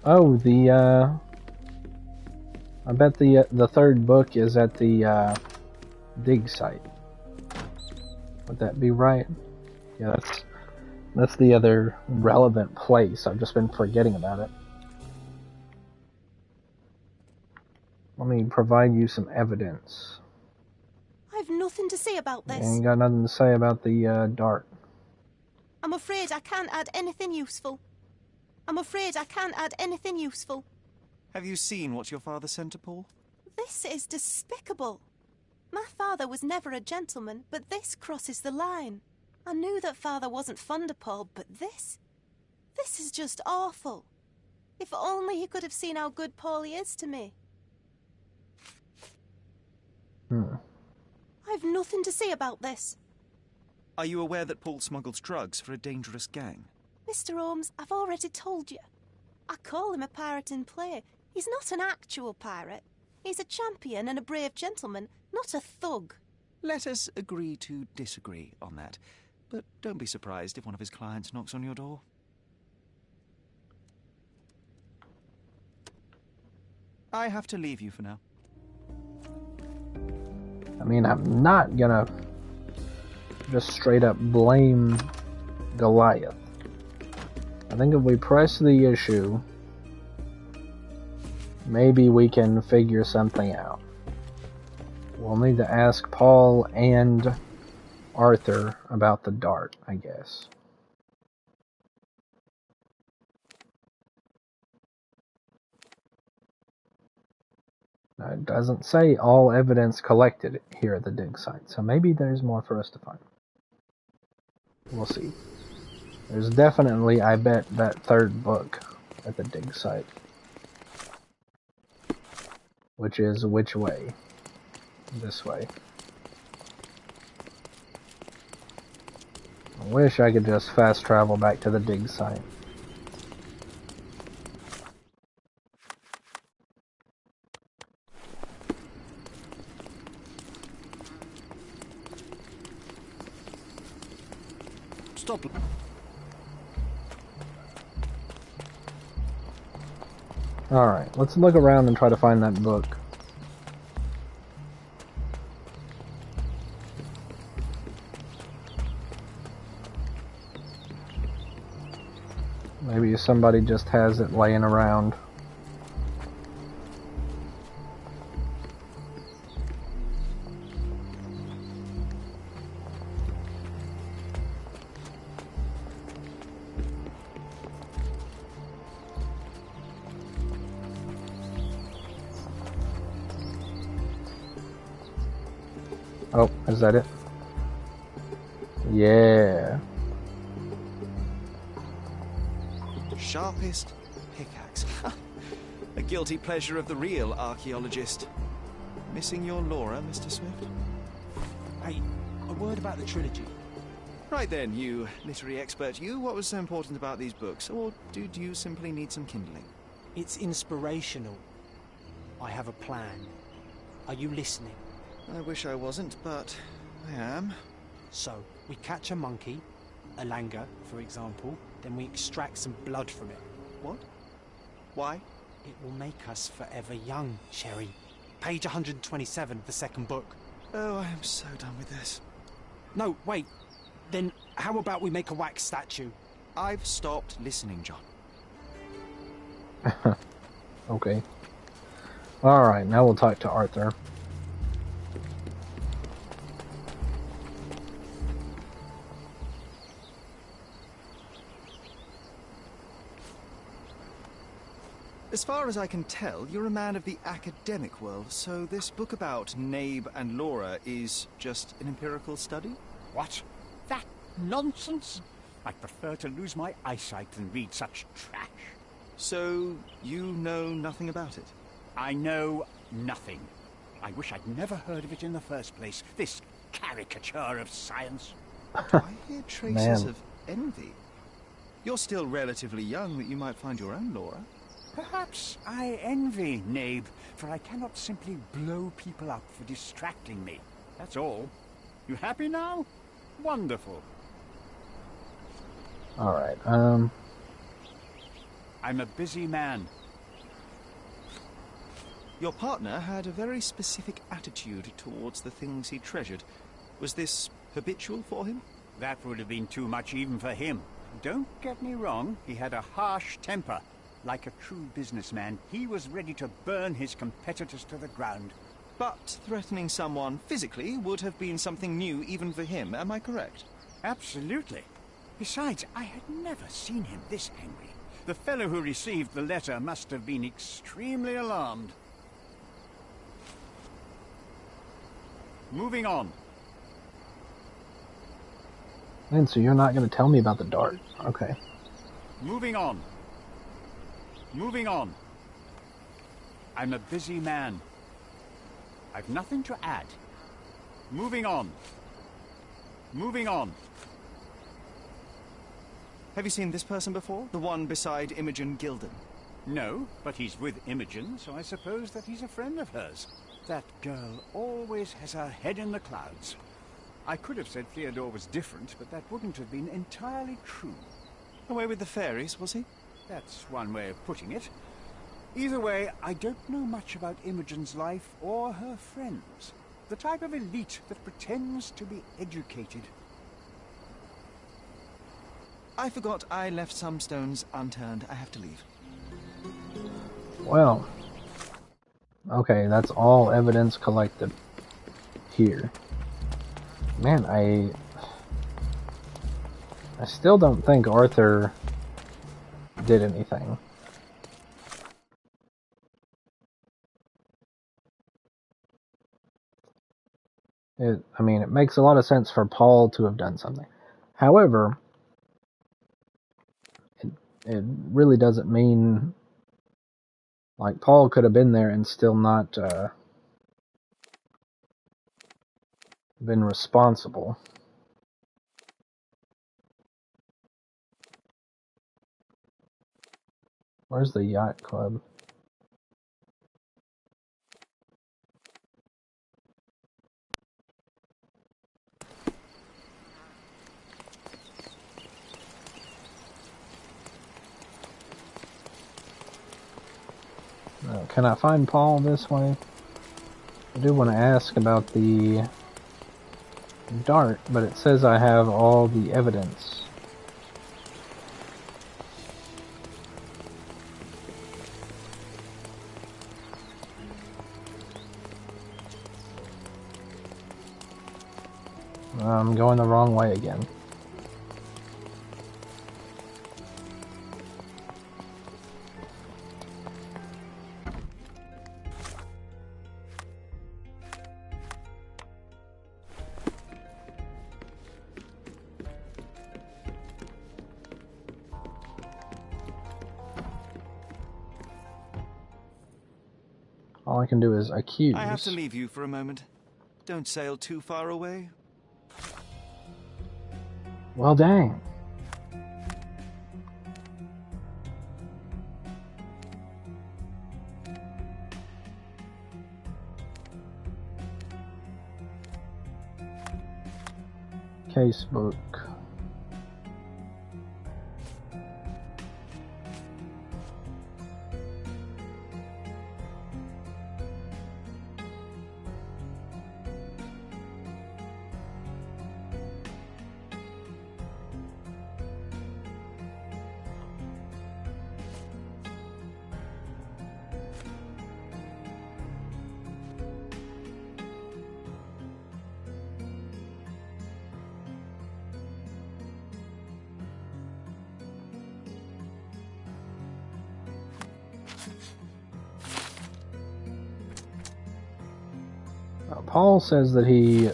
Oh, I bet the third book is at the dig site. Would that be right? Yeah, that's the other relevant place. I've just been forgetting about it. Let me provide you some evidence. I've nothing to say about this. You ain't got nothing to say about the dart. I'm afraid I can't add anything useful. I'm afraid I can't add anything useful. Have you seen what your father sent to Paul? This is despicable. My father was never a gentleman, but this crosses the line. I knew that father wasn't fond of Paul, but this is just awful. If only he could have seen how good Paulie is to me. I've nothing to say about this. Are you aware that Paul smuggles drugs for a dangerous gang? Mr. Holmes, I've already told you. I call him a pirate in play. He's not an actual pirate. He's a champion and a brave gentleman, not a thug. Let us agree to disagree on that. But don't be surprised if one of his clients knocks on your door. I have to leave you for now. I mean, I'm not gonna just straight up blame Goliath. I think if we press the issue, maybe we can figure something out. We'll need to ask Paul and Arthur about the dart, I guess. Now, it doesn't say all evidence collected here at the dig site, so maybe there's more for us to find. We'll see. There's definitely, I bet, that third book at the dig site. Which is which way? This way. I wish I could just fast travel back to the dig site. Stop. Alright, let's look around and try to find that book. Maybe somebody just has it laying around. Oh, is that it? Yeah. Sharpest pickaxe. A guilty pleasure of the real archaeologist. Missing your Laura, Mr. Swift? Hey, a word about the trilogy. Right then, you literary expert. What was so important about these books? Or did you simply need some kindling? It's inspirational. I have a plan. Are you listening? I wish I wasn't, but I am. So, we catch a monkey, a Langer, for example, then we extract some blood from it. What? Why? It will make us forever young, Sherry. Page 127, the second book. Oh, I am so done with this. No, wait. Then how about we make a wax statue? I've stopped listening, John. Okay. Alright, now we'll talk to Arthur. As far as I can tell, you're a man of the academic world, so this book about Nabe and Laura is just an empirical study? What? That nonsense? I prefer to lose my eyesight than read such trash. So, you know nothing about it? I know nothing. I wish I'd never heard of it in the first place. This caricature of science. I hear traces Man. of envy. You're still relatively young that you might find your own Laura. Perhaps I envy Nabe, for I cannot simply blow people up for distracting me. That's all. You happy now? Wonderful. Alright, I'm a busy man. Your partner had a very specific attitude towards the things he treasured. Was this habitual for him? That would have been too much even for him. Don't get me wrong, he had a harsh temper. Like a true businessman, he was ready to burn his competitors to the ground. But threatening someone physically would have been something new even for him, am I correct? Absolutely. Besides, I had never seen him this angry. The fellow who received the letter must have been extremely alarmed. Moving on. and so you're not going to tell me about the dart. Okay. Moving on. Moving on. I'm a busy man. I've nothing to add. Moving on. Moving on. Have you seen this person before? The one beside Imogen Gilden? No, but he's with Imogen, so I suppose that he's a friend of hers. That girl always has her head in the clouds. I could have said Theodore was different, but that wouldn't have been entirely true. Away with the fairies, was he? That's one way of putting it. Either way, I don't know much about Imogen's life or her friends. The type of elite that pretends to be educated. I forgot I left some stones unturned. I have to leave. Well, okay, that's all evidence collected here. Man, I still don't think Arthur did anything. I mean, it makes a lot of sense for Paul to have done something. However, it really doesn't mean, like, Paul could have been there and still not been responsible. Where's the yacht club? Can I find Paul this way? I do want to ask about the dart, but it says I have all the evidence. I'm going the wrong way again. All I can do is accuse. I have to leave you for a moment. Don't sail too far away. Well, dang. Casebook. Paul says that he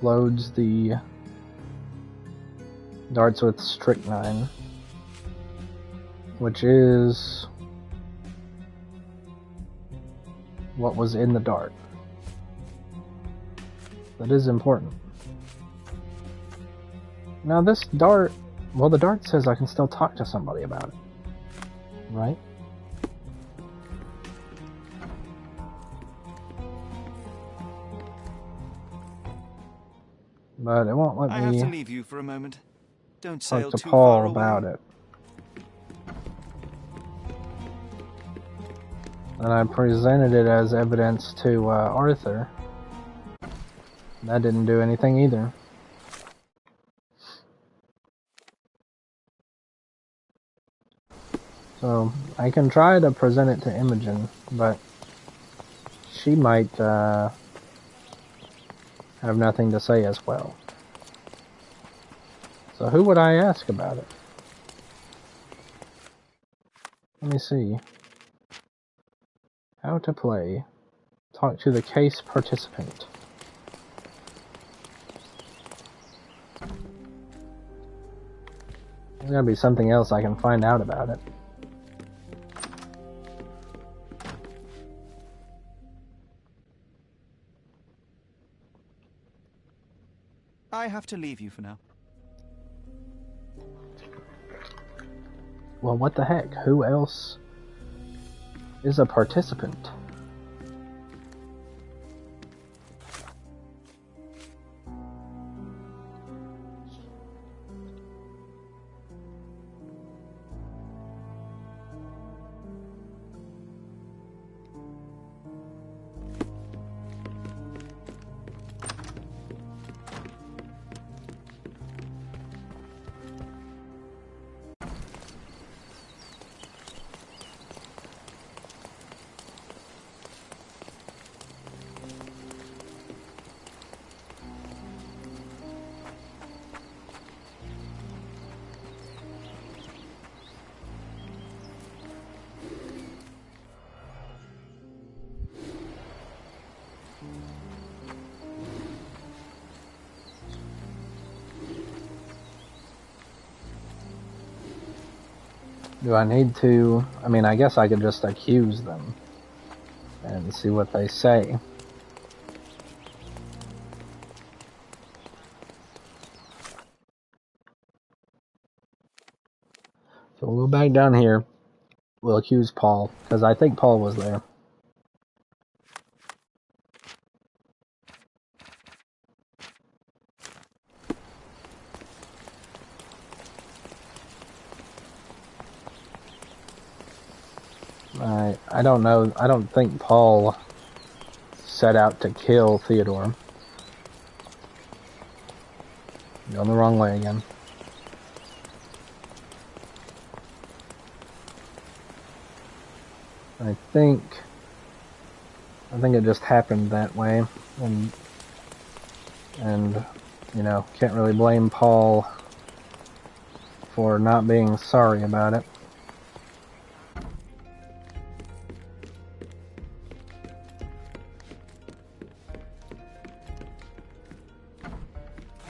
loads the darts with strychnine, which is what was in the dart. That is important. Now this dart, well, the dart says I can still talk to somebody about it, right? But it won't let I have to me leave you for a moment. Don't talk sail to too Paul far away. about it. And I presented it as evidence to Arthur. That didn't do anything either. So I can try to present it to Imogen, but she might have nothing to say as well. So who would I ask about it? Let me see. How to play. Talk to the case participant. There's gotta be something else I can find out about it. I have to leave you for now. Well, what the heck? Who else is a participant? Do I need to... I mean, I guess I could just accuse them and see what they say. So we'll go back down here. We'll accuse Paul, because I think Paul was there. I don't know. I don't think Paul set out to kill Theodore. Going the wrong way again. I think it just happened that way, and you know, can't really blame Paul for not being sorry about it.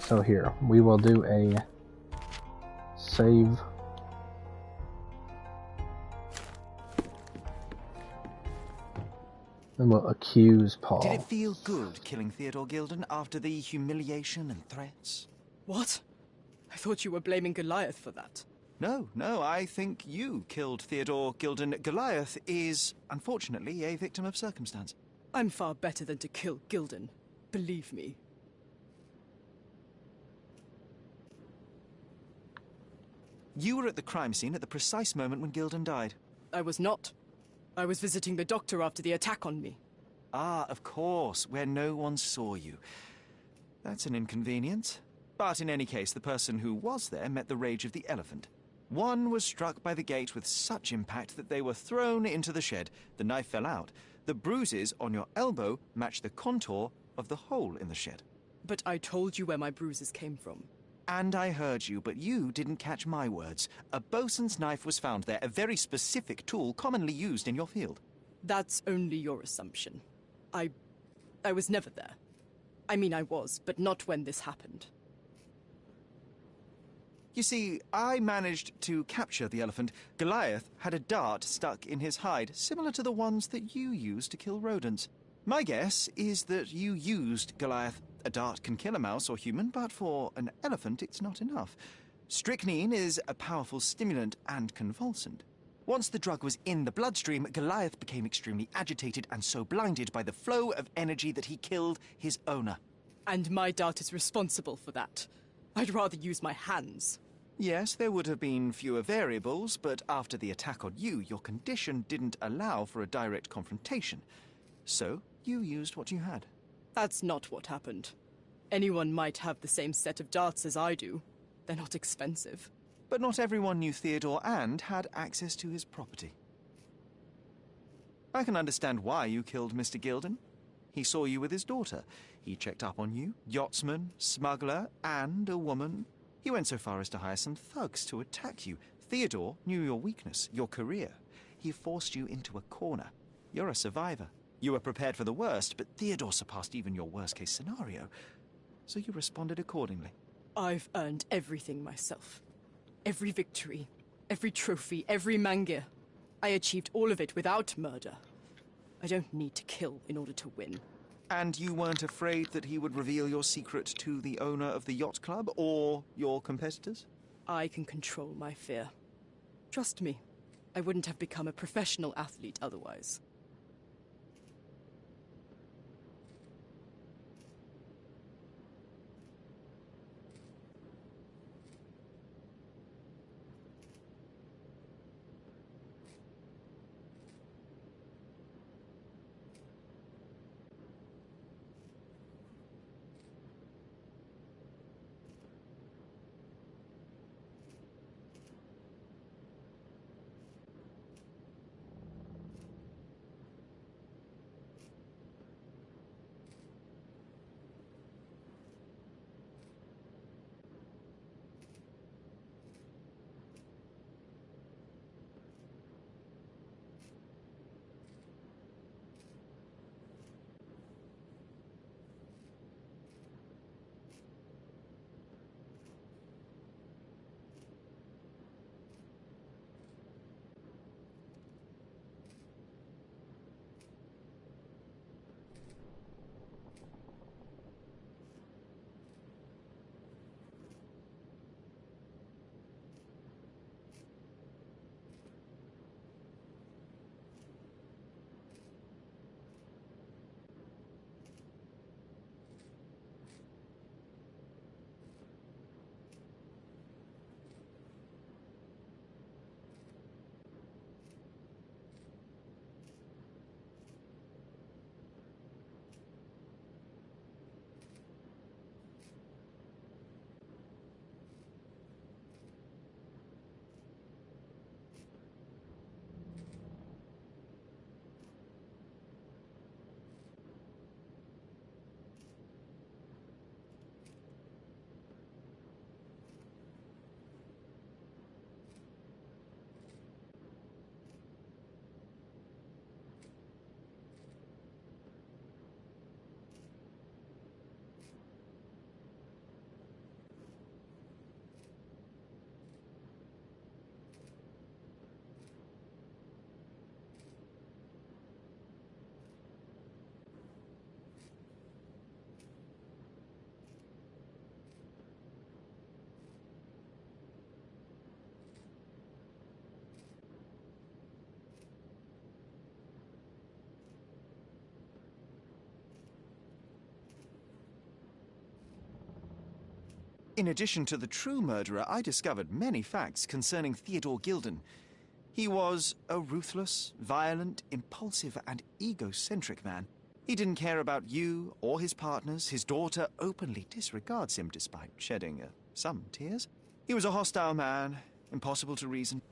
So here, we will do a save. Then we'll accuse Paul. Did it feel good killing Theodore Gilden after the humiliation and threats? What? I thought you were blaming Goliath for that. No, I think you killed Theodore Gilden. Goliath is, unfortunately, a victim of circumstance. I'm far better than to kill Gilden. Believe me. You were at the crime scene at the precise moment when Gilden died. I was not. I was visiting the doctor after the attack on me. Ah, of course, where no one saw you. That's an inconvenience. But in any case, the person who was there met the rage of the elephant. One was struck by the gate with such impact that they were thrown into the shed. The knife fell out. The bruises on your elbow match the contour of the hole in the shed. But I told you where my bruises came from. And I heard you, but you didn't catch my words. A bosun's knife was found there, a very specific tool commonly used in your field. That's only your assumption. I I was never there. I mean, I was, but not when this happened. You see, I managed to capture the elephant. Goliath had a dart stuck in his hide, similar to the ones that you use to kill rodents. My guess is that you used Goliath. A dart can kill a mouse or human, but for an elephant, it's not enough. Strychnine is a powerful stimulant and convulsant. Once the drug was in the bloodstream, Goliath became extremely agitated and so blinded by the flow of energy that he killed his owner. And my dart is responsible for that. I'd rather use my hands. Yes, there would have been fewer variables, but after the attack on you, your condition didn't allow for a direct confrontation. So, you used what you had. That's not what happened. Anyone might have the same set of darts as I do. They're not expensive. But not everyone knew Theodore and had access to his property. I can understand why you killed Mr. Gilden. He saw you with his daughter. He checked up on you, yachtsman, smuggler, and a woman. He went so far as to hire some thugs to attack you. Theodore knew your weakness, your career. He forced you into a corner. You're a survivor. You were prepared for the worst, but Theodore surpassed even your worst-case scenario. So you responded accordingly. I've earned everything myself. Every victory, every trophy, every mangir. I achieved all of it without murder. I don't need to kill in order to win. And you weren't afraid that he would reveal your secret to the owner of the yacht club or your competitors? I can control my fear. Trust me, I wouldn't have become a professional athlete otherwise. In addition to the true murderer, I discovered many facts concerning Theodore Gilden. He was a ruthless, violent, impulsive, and egocentric man. He didn't care about you or his partners. His daughter openly disregards him despite shedding some tears. He was a hostile man, impossible to reason.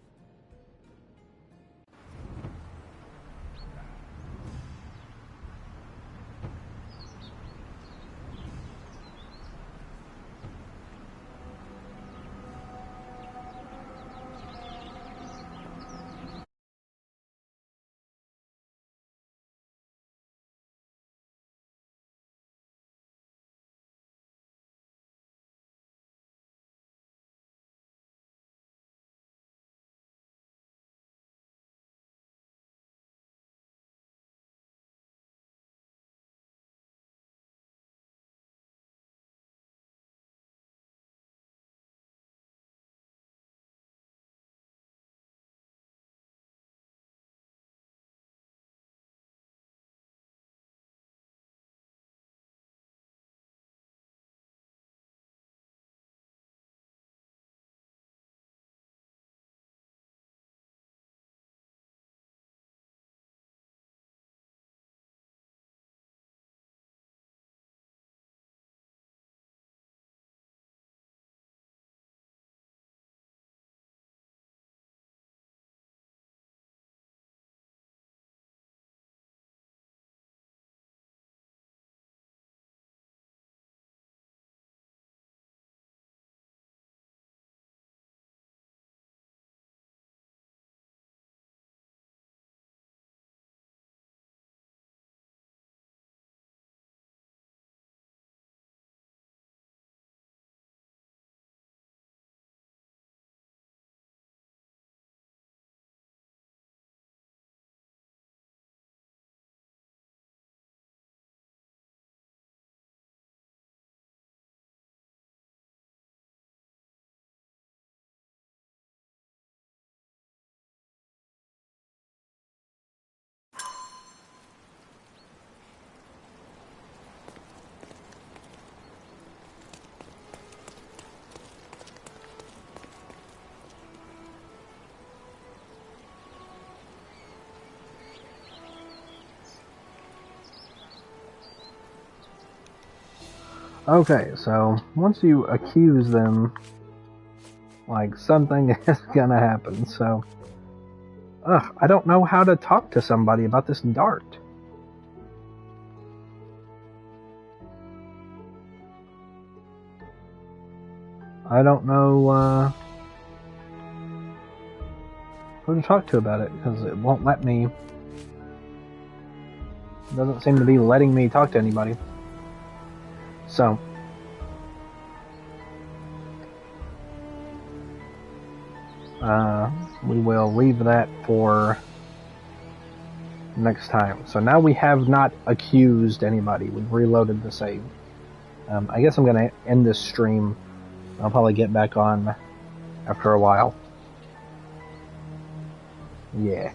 Okay, so once you accuse them, like, something is gonna happen, so... I don't know how to talk to somebody about this dart. I don't know, who to talk to about it, because it won't let me... It doesn't seem to be letting me talk to anybody. So... we will leave that for next time. So now we have not accused anybody. We've reloaded the save. I guess I'm going to end this stream. I'll probably get back on after a while. Yeah.